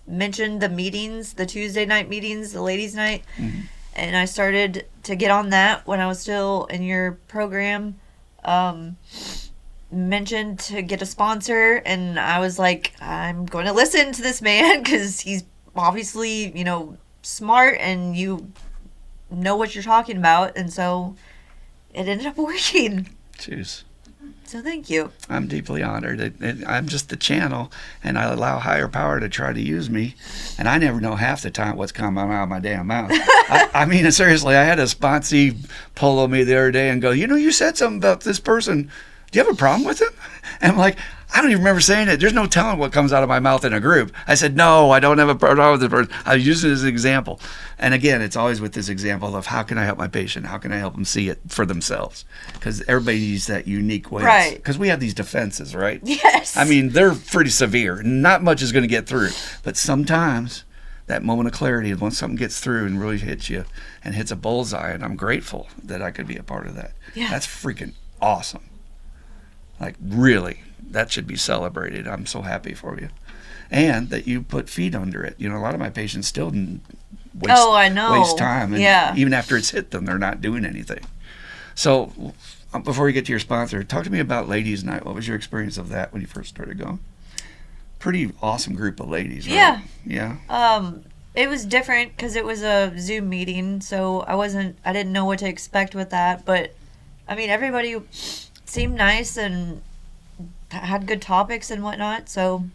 mentioned the meetings, the Tuesday night meetings, the ladies' night. Mhm. And I started to get on that when I was still in your program. Mentioned to get a sponsor, and I was like, I'm going to listen to this man because he's obviously, smart and you know what you're talking about. And so it ended up working. Jeez. So thank you. I'm deeply honored. I'm just the channel, and I allow higher power to try to use me, and I never know half the time what's coming out of my damn mouth. I mean, seriously, I had a sponsee pull on me the other day and go, you said something about this person. Do you have a problem with him? And I'm like, I don't even remember saying it. There's no telling what comes out of my mouth in a group. I said, no, I don't have a problem with this person. I use it as an example. And again, it's always with this example of how can I help my patient? How can I help them see it for themselves? Because everybody needs that unique way. Right. Because we have these defenses, right? Yes. I mean, they're pretty severe. Not much is going to get through. But sometimes that moment of clarity, once something gets through and really hits you and hits a bullseye, and I'm grateful that I could be a part of that. Yeah. That's freaking awesome. Like, really, that should be celebrated. I'm so happy for you. And that you put feet under it. A lot of my patients still waste time. And Yeah. even after it's hit them, they're not doing anything. So, before we get to your sponsor, talk to me about Ladies' Night. What was your experience of that when you first started going? Pretty awesome group of ladies, right? Yeah. It was different because it was a Zoom meeting, so I didn't know what to expect with that. But, I mean, everybody seemed nice and had good topics and whatnot, so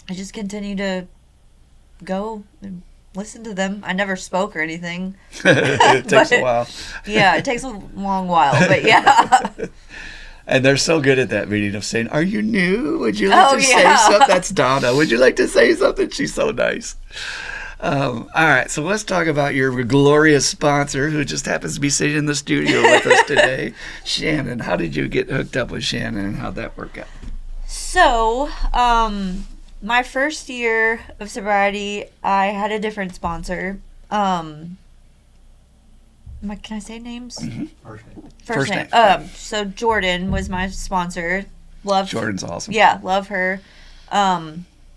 I just continued to go and listen to them. I never spoke or anything. It takes a while. Yeah, it takes a long while, but yeah. And they're so good at that meeting of saying, are you new? Would you like to say yeah. something? That's Donna. Would you like to say something? She's so nice. All right, so let's talk about your glorious sponsor who just happens to be sitting in the studio with us today, Shannon. How did you get hooked up with Shannon, and how'd that work out? So, my first year of sobriety, I had a different sponsor. Can I say names? Mm-hmm. First name. First name. So Jordan was my sponsor. Jordan's awesome. Yeah, love her.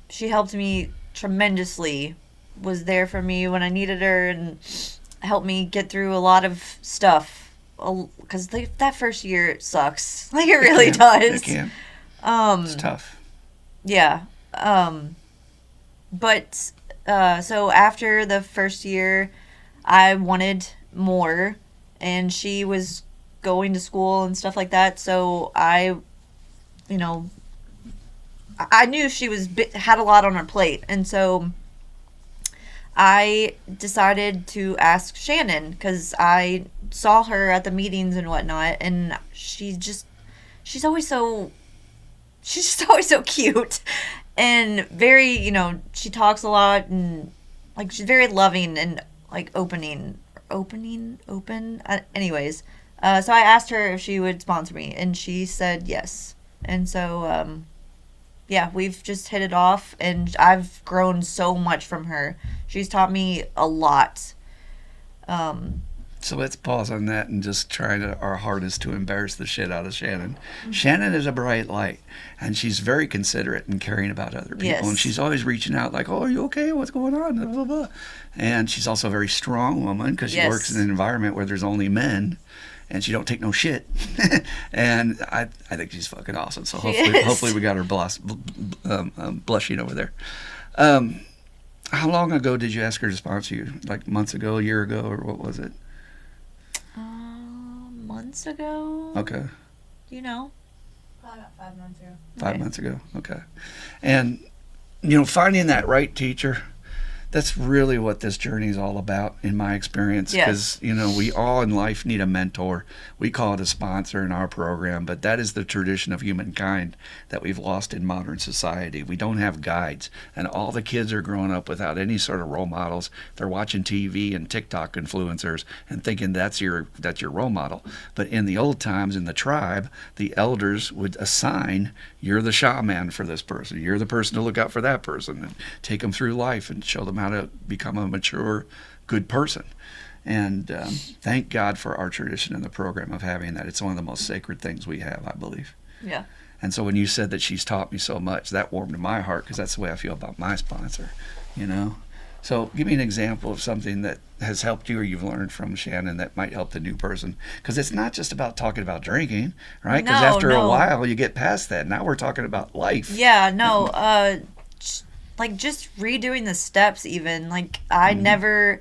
She helped me tremendously. Was there for me when I needed her and helped me get through a lot of stuff. Because that first year sucks. Like, it really does. It can. It's tough. Yeah. But so after the first year, I wanted more, and she was going to school and stuff like that. So I knew she had a lot on her plate, and so I decided to ask Shannon because I saw her at the meetings and whatnot, and she's just always so cute and very, she talks a lot and like she's very loving and like open. Anyways, so I asked her if she would sponsor me, and she said yes. And so, yeah, we've just hit it off, and I've grown so much from her. She's taught me a lot. So let's pause on that and just try our hardest to embarrass the shit out of Shannon. Mm-hmm. Shannon is a bright light, and she's very considerate and caring about other people. Yes. And she's always reaching out like, oh, are you okay? What's going on? Blah, blah, blah. And she's also a very strong woman because she works in an environment where there's only men, and she don't take no shit. And I think she's fucking awesome. So hopefully we got her blushing over there. How long ago did you ask her to sponsor you? Like months ago, a year ago, or what was it? Months ago. Okay. Probably about 5 months ago. 5 months ago. Okay. And, finding that right teacher, That's really what this journey is all about, in my experience. Yes. Because, we all in life need a mentor. We call it a sponsor in our program, but that is the tradition of humankind that we've lost in modern society. We don't have guides, and all the kids are growing up without any sort of role models. They're watching TV and TikTok influencers and thinking that's your role model. But in the old times, in the tribe, the elders would assign, you're the shaman for this person. You're the person to look out for that person, and take them through life and show them how to become a mature, good person. And thank God for our tradition in the program of having that. It's one of the most sacred things we have, I believe. Yeah. And so when you said that she's taught me so much, that warmed my heart, because that's the way I feel about my sponsor, So give me an example of something that has helped you or you've learned from Shannon that might help the new person. Because it's not just about talking about drinking, right? Because after a while, you get past that. Now we're talking about life. Yeah, no. Like, just redoing the steps even. Like, I never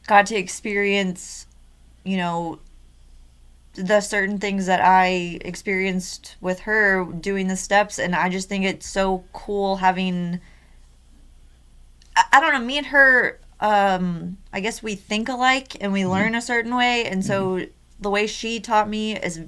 got to experience, the certain things that I experienced with her doing the steps. And I just think it's so cool having... I don't know, me and her, I guess we think alike and we learn a certain way. And so the way she taught me is,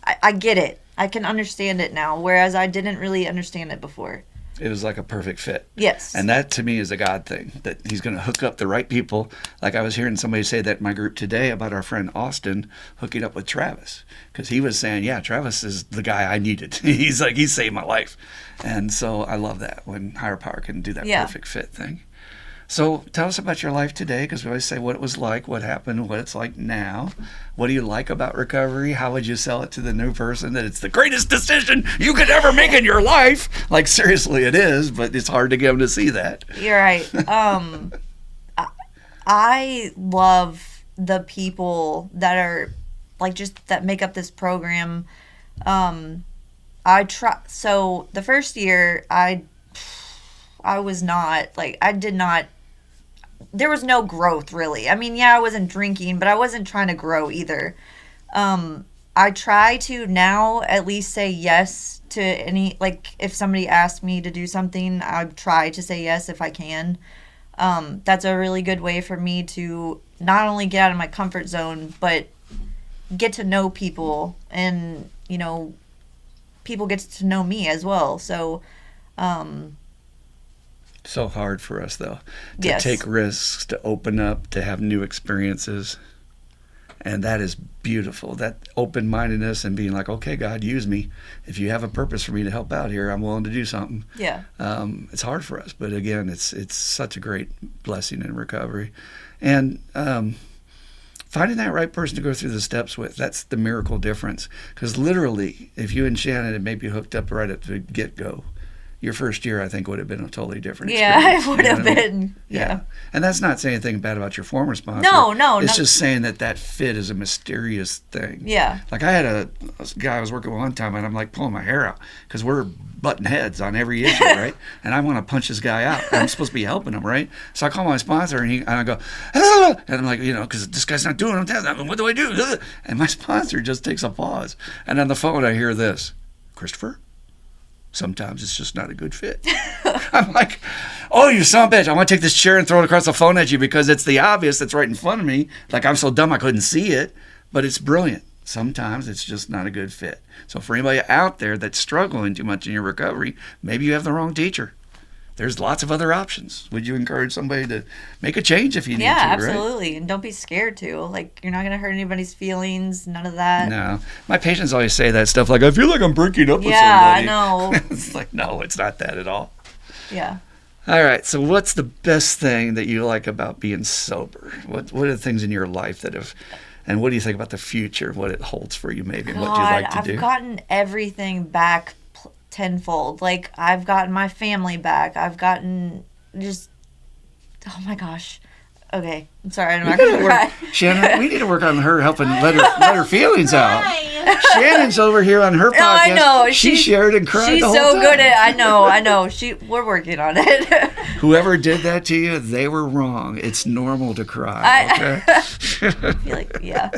I get it. I can understand it now, whereas I didn't really understand it before. It was like a perfect fit. Yes. And that to me is a God thing, that he's going to hook up the right people. Like I was hearing somebody say that in my group today about our friend Austin hooking up with Travis, because he was saying, yeah, Travis is the guy I needed. He's like, he saved my life. And so I love that when higher power can do that perfect fit thing. So tell us about your life today, because we always say what it was like, what happened, what it's like now. What do you like about recovery? How would you sell it to the new person that it's the greatest decision you could ever make in your life? Like, seriously, it is, but it's hard to get them to see that. You're right. I love the people that are, like, just that make up this program. So the first year, I was not, like, there was no growth, really. I mean, yeah, I wasn't drinking, but I wasn't trying to grow either. I try to now at least say yes to any, like, if somebody asks me to do something, I try to say yes if I can. That's a really good way for me to not only get out of my comfort zone, but get to know people, and, people get to know me as well. So, so hard for us, though, to take risks, to open up, to have new experiences. And that is beautiful, that open-mindedness and being like, okay, God, use me. If you have a purpose for me to help out here, I'm willing to do something. Yeah. It's hard for us, but again, it's such a great blessing in recovery. And finding that right person to go through the steps with, that's the miracle difference. Because literally, if you and Shannon had maybe hooked up right at the get-go, your first year, I think, would have been a totally different experience. Yeah, it would have been. Yeah. And that's not saying anything bad about your former sponsor. No. It's just saying that fit is a mysterious thing. Yeah. Like, I had a guy I was working with one time, and I'm like pulling my hair out because we're butting heads on every issue, right? And I want to punch this guy out. I'm supposed to be helping him, right? So I call my sponsor, and I go, ah! And I'm like, because this guy's not doing it. What do I do? And my sponsor just takes a pause. And on the phone, I hear this, Christopher? Sometimes it's just not a good fit. I'm like, oh, you son of a bitch. I want to take this chair and throw it across the phone at you because it's the obvious that's right in front of me. Like, I'm so dumb I couldn't see it, but it's brilliant. Sometimes it's just not a good fit. So for anybody out there that's struggling too much in your recovery, maybe you have the wrong teacher. There's lots of other options. Would you encourage somebody to make a change if you need to? Yeah, absolutely. Right? And don't be scared to. Like, you're not going to hurt anybody's feelings, none of that. No. My patients always say that stuff like, I feel like I'm breaking up with somebody. Yeah, I know. It's like, no, it's not that at all. Yeah. All right. So what's the best thing that you like about being sober? What are the things in your life that have... And what do you think about the future, what it holds for you maybe, and what you'd like to do? I've gotten everything back tenfold. Like, I've gotten my family back. I've gotten just, oh my gosh. Okay, I'm sorry. I'm not going to cry. Shannon, we need to work on her helping let her feelings out. Shannon's over here on her podcast. I know. She shared and cried she's the whole so time. good at. I know. We're working on it. Whoever did that to you, they were wrong. It's normal to cry. Okay. I feel like, yeah.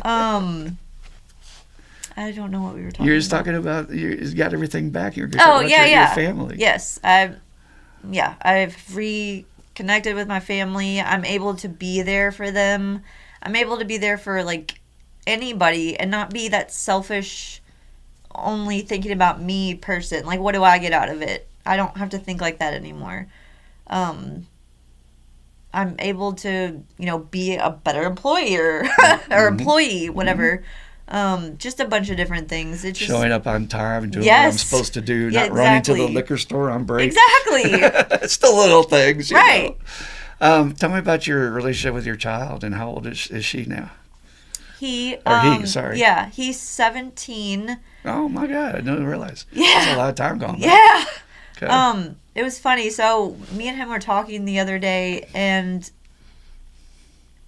I don't know what we were talking about. You're just talking about you got everything back. You're your family. Yes, I've connected with my family. I'm able to be there for them. I'm able to be there for like anybody and not be that selfish, only thinking about me person. Like, what do I get out of it? I don't have to think like that anymore. I'm able to, be a better employer or employee, whatever. Just a bunch of different things. It's just Showing up on time, doing Yes. what I'm supposed to do, Yeah, not running to the exactly. liquor store on break. Exactly. It's the little things, you Right. know. Tell me about your relationship with your child, and how old is she now? He, sorry. Yeah, he's 17. Oh my God, I didn't realize. Yeah. That's a lot of time gone by. Yeah. Okay. It was funny. So me and him were talking the other day, and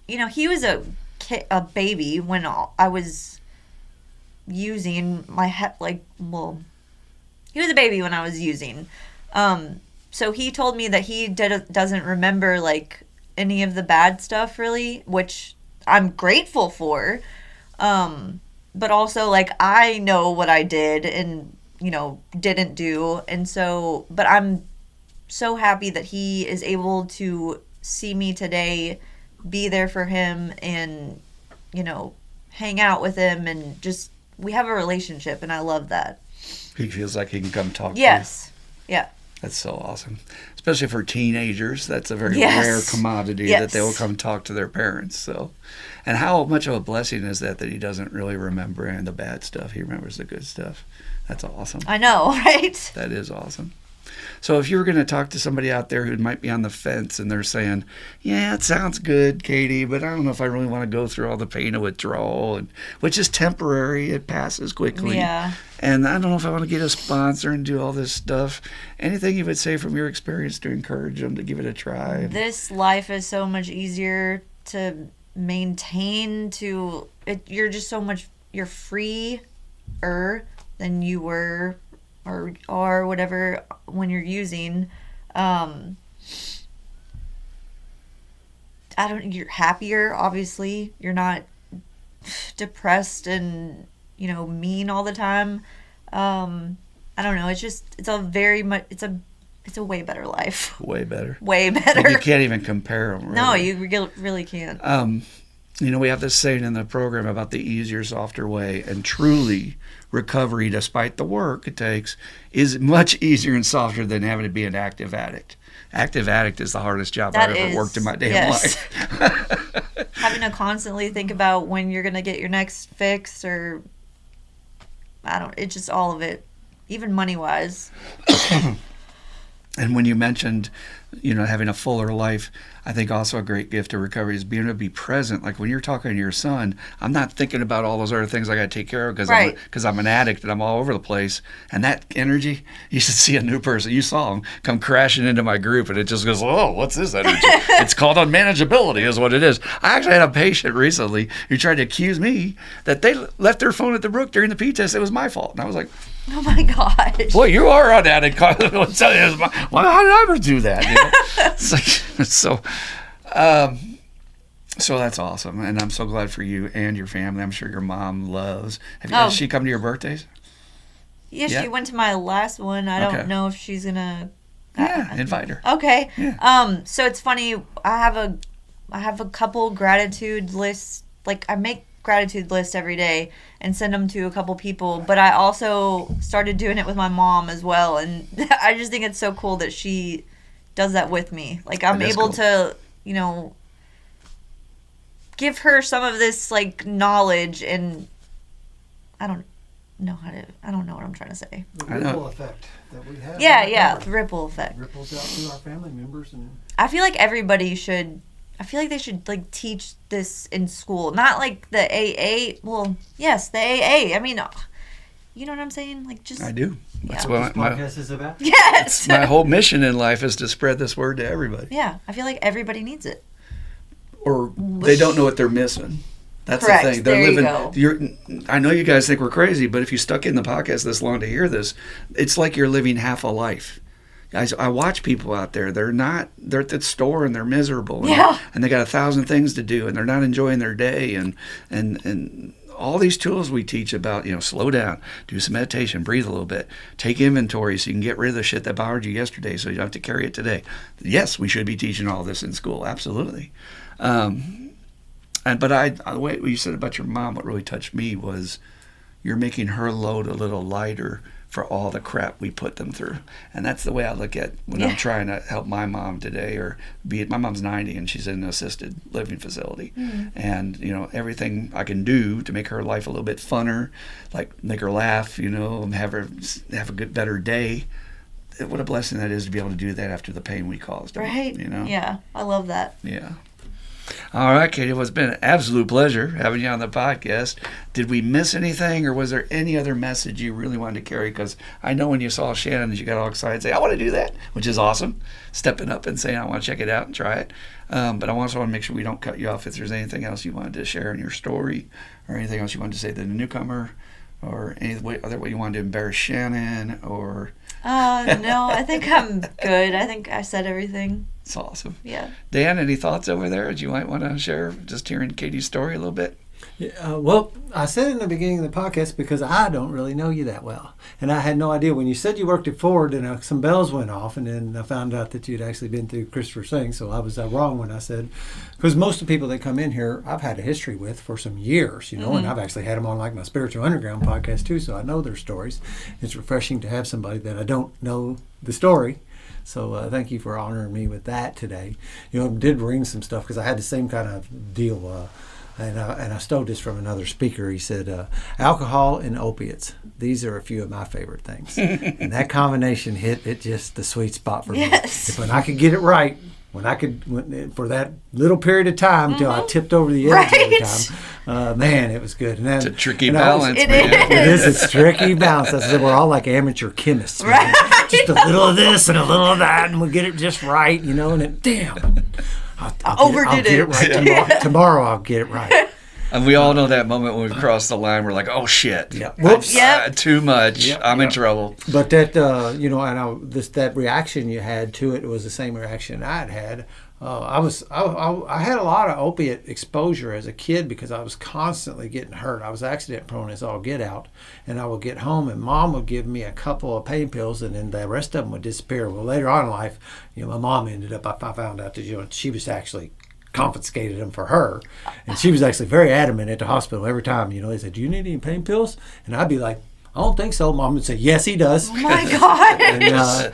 he was a baby when I was using my he was a baby when I was using. So he told me that he doesn't remember like any of the bad stuff really, which I'm grateful for. But also like I know what I did and didn't do, and so but I'm so happy that he is able to see me today, be there for him, and hang out with him, and just we have a relationship, and I love that. He feels like he can come talk to you. Yes. Yeah. That's so awesome. Especially for teenagers, that's a very Yes. rare commodity that Yes. they will come talk to their parents. So, and how much of a blessing is that he doesn't really remember any of the bad stuff. He remembers the good stuff. That's awesome. I know, right? That is awesome. So if you were going to talk to somebody out there who might be on the fence and they're saying, yeah, it sounds good, Katie, but I don't know if I really want to go through all the pain of withdrawal, and which is temporary. It passes quickly. Yeah. And I don't know if I want to get a sponsor and do all this stuff. Anything you would say from your experience to encourage them to give it a try? This life is so much easier to maintain. You're just so much, you're freer than you were or whatever when you're using. You're happier, obviously. You're not depressed and mean all the time. I don't know, it's a way better life. Way better. Way Like, better. you can't even compare them. Really. No, you really can't. We have this saying in the program about the easier, softer way, and truly recovery, despite the work it takes, is much easier and softer than having to be an active addict. Active addict is the hardest job I've ever worked in my damn life. Having to constantly think about when you're going to get your next fix, or it's just all of it, even money-wise. And when you mentioned, having a fuller life, I think also a great gift to recovery is being able to be present. Like when you're talking to your son, I'm not thinking about all those other things I got to take care of because I'm an addict and I'm all over the place. And that energy, you should see a new person. You saw him come crashing into my group, and it just goes, oh, what's this energy? It's called unmanageability is what it is. I actually had a patient recently who tried to accuse me that they left their phone at the brook during the P test. It was my fault. And I was like, Oh my gosh. boy, you are an addict. Why did I ever do that? It's like, so that's awesome. And I'm so glad for you and your family. I'm sure your mom loves. Has she come to your birthdays? Yeah, she went to my last one. I Okay. don't know if she's going to. Yeah, invite her. Okay. Yeah. So it's funny. I have a couple gratitude lists. Like I make gratitude lists every day and send them to a couple people. But I also started doing it with my mom as well, and I just think it's so cool that she does that with me. Like I'm That is able cool. to, give her some of this like knowledge, and I don't know what I'm trying to say. The I know. ripple effect that we have. Yeah, the ripple effect. Ripples out through our family members, and I feel like everybody should. I feel like they should like teach this in school, not like the AA. Well, yes, the AA. I mean, you know what I'm saying? Like just I do. That's Yeah. what this my podcast is about. yes. my whole mission in life is to spread this word to everybody. Yeah, I feel like everybody needs it. Or they don't know what they're missing. That's Correct. the thing. They're There you living. go. I know you guys think we're crazy, but if you stuck in the podcast this long to hear this, it's like you're living half a life. Guys, I watch people out there. They're at the store and they're miserable. Yeah. And they got 1,000 things to do and they're not enjoying their day and all these tools we teach about, slow down, do some meditation, breathe a little bit, take inventory so you can get rid of the shit that bothered you yesterday so you don't have to carry it today. Yes, we should be teaching all this in school, absolutely. But the way you said about your mom, what really touched me was you're making her load a little lighter for all the crap we put them through. And that's the way I look at when I'm trying to help my mom today, or be it, my mom's 90 and she's in an assisted living facility. And, everything I can do to make her life a little bit funner, like make her laugh, and have her have a better day. What a blessing that is to be able to do that after the pain we caused her. Right. Yeah, I love that. Yeah. All right, Katie, well, it's been an absolute pleasure having you on the podcast. Did we miss anything, or was there any other message you really wanted to carry? Because I know when you saw Shannon, you got all excited and say, I want to do that, which is awesome. Stepping up and saying, I want to check it out and try it. But I also want to make sure we don't cut you off if there's anything else you wanted to share in your story, or anything else you wanted to say to the newcomer, or any other way you wanted to embarrass Shannon, or... No, I think I'm good. I think I said everything. It's awesome. Yeah. Dan, any thoughts over there that you might want to share, just hearing Katie's story a little bit? Yeah, well, I said in the beginning of the podcast because I don't really know you that well. And I had no idea. When you said you worked at Ford, and some bells went off, and then I found out that you'd actually been through Christopher's thing. So I was wrong when I said, because most of the people that come in here, I've had a history with for some years, and I've actually had them on like my Spiritual Underground podcast too, so I know their stories. It's refreshing to have somebody that I don't know the story. So thank you for honoring me with that today. I did bring some stuff because I had the same kind of deal. And I stole this from another speaker. He said, alcohol and opiates. These are a few of my favorite things. And that combination hit just the sweet spot for me. If when I could get it right, for that little period of time till I tipped over the edge every time, man, it was good. And then, it's a tricky balance, man. It is. It's tricky balance. I said, we're all like amateur chemists. Right. Just a little of this and a little of that, and we'll get it just right, and then, damn. I'll get it right tomorrow. I'll get it right. And we all know that moment when we cross the line. We're like, "Oh shit! Yeah. Whoops! Too much. Yep. I'm in trouble." But that, that reaction you had to it was the same reaction I'd had. I had a lot of opiate exposure as a kid because I was constantly getting hurt. I was accident prone as all get out, and I would get home and Mom would give me a couple of pain pills, and then the rest of them would disappear. Well, later on in life, my mom ended up. I found out that she was actually confiscated them for her, and she was actually very adamant at the hospital every time. They said, "Do you need any pain pills?" And I'd be like, "I don't think so." Mom would say, "Yes, he does." Oh my God!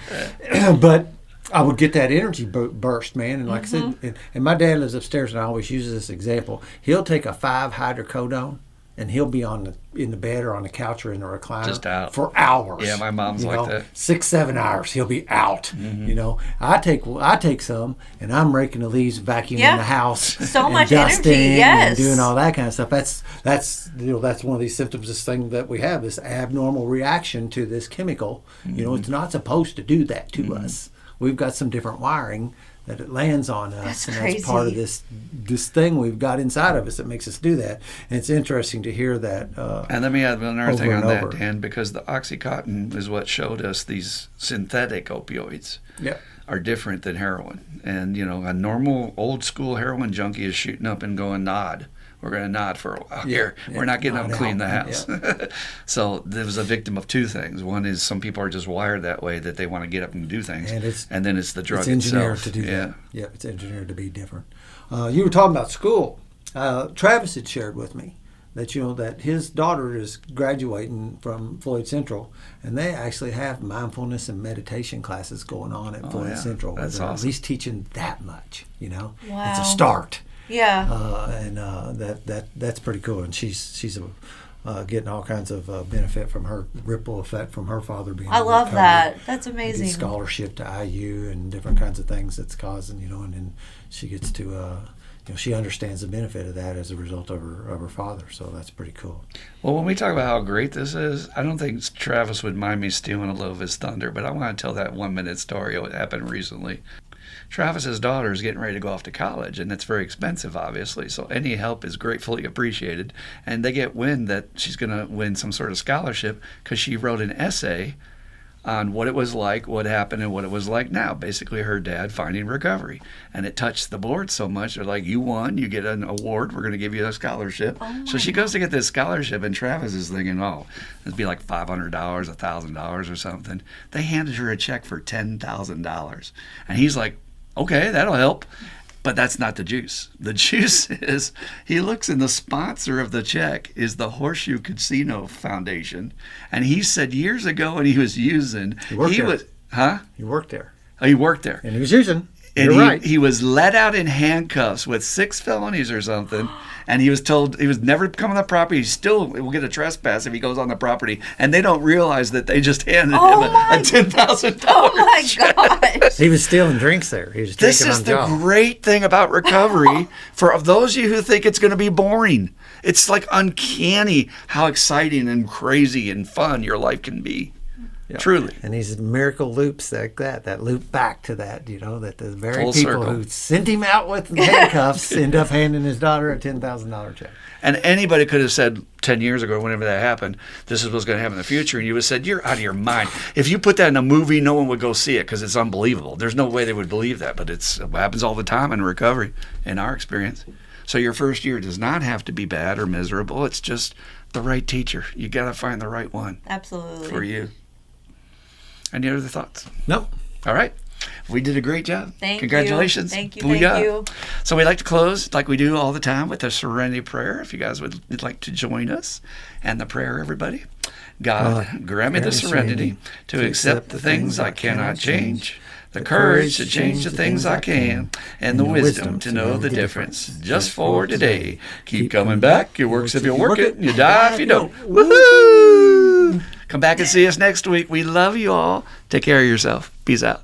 But I would get that energy burst, man. And like I said, and my dad lives upstairs, and I always use this example. He'll take a 5 hydrocodone, and he'll be in the bed or on the couch or in the recliner just out for hours. Yeah, my mom's like that. 6-7 hours, he'll be out. I take some, and I'm raking the leaves, vacuuming the house, so much dusting, energy, and doing all that kind of stuff. That's one of these symptoms, this thing that we have, this abnormal reaction to this chemical. It's not supposed to do that to us. We've got some different wiring that it lands on us, and that's part of this thing we've got inside of us that makes us do that. And it's interesting to hear that. And let me add another thing on that, Dan, because the Oxycontin is what showed us these synthetic opioids are different than heroin. And a normal old school heroin junkie is shooting up and going, nod. We're going to nod for a while here. We're not getting up and clean the house. So there was a victim of two things. One is some people are just wired that way, that they want to get up and do things. And then it's the drug itself. It's engineered to do that. Yeah, it's engineered to be different. You were talking about school. Travis had shared with me that that his daughter is graduating from Floyd Central, and they actually have mindfulness and meditation classes going on at Floyd Central. That's awesome. At least teaching that much. Wow. It's a start. Yeah. And that's pretty cool. And she's getting all kinds of benefit from her ripple effect from her father being. I love that. That's amazing. Scholarship to IU and different kinds of things that's causing, and then she gets to. She understands the benefit of that as a result of her father, so that's pretty cool. Well, when we talk about how great this is, I don't think Travis would mind me stealing a little of his thunder, but I want to tell that 1-minute story what happened recently. Travis's daughter is getting ready to go off to college, and it's very expensive, obviously, so any help is gratefully appreciated. And they get wind that she's going to win some sort of scholarship because she wrote an essay on what it was like, what happened, and what it was like now. Basically, her dad finding recovery. And it touched the board so much. They're like, you won, you get an award, we're going to give you a scholarship. So she goes to get this scholarship, and Travis is thinking, oh, it'd be like $500, $1,000 or something. They handed her a check for $10,000. And he's like, okay, that'll help. But that's not the juice. The juice is, he looks, and the sponsor of the check is the Horseshoe Casino Foundation. And he said years ago when he was using, He worked there. He worked there. worked there. And he was using. And You're right. he was let out in handcuffs with 6 felonies or something. And he was told he was never come on the property. He still will get a trespass if he goes on the property. And they don't realize that they just handed him a $10,000 Oh my check. gosh. He was stealing drinks there. He was This drinking is on the job. great thing about recovery for those of you who think it's going to be boring. It's like uncanny how exciting and crazy and fun your life can be. Yeah. Truly. And these miracle loops like that loop back to that, that the very Full people circle. who sent him out with handcuffs end up handing his daughter a $10,000 check. And anybody could have said 10 years ago, whenever that happened, this is what's going to happen in the future. And you would have said, you're out of your mind. If you put that in a movie, no one would go see it because it's unbelievable. There's no way they would believe that. But it happens all the time in recovery, in our experience. So your first year does not have to be bad or miserable. It's just the right teacher. You got to find the right one Absolutely. for you. Any other thoughts? Nope. All right. We did a great job. Thank you. Congratulations. Thank you. Booyah. Thank you. So we like to close like we do all the time with a serenity prayer. If you guys would like to join us. And the prayer, everybody. God, grant me the serenity to accept the things I cannot change, the courage to change the things I can, and the wisdom to know the difference. Just for today. Keep coming back. It works if you work it, and you die if you don't. Woohoo! Come back and see us next week. We love you all. Take care of yourself. Peace out.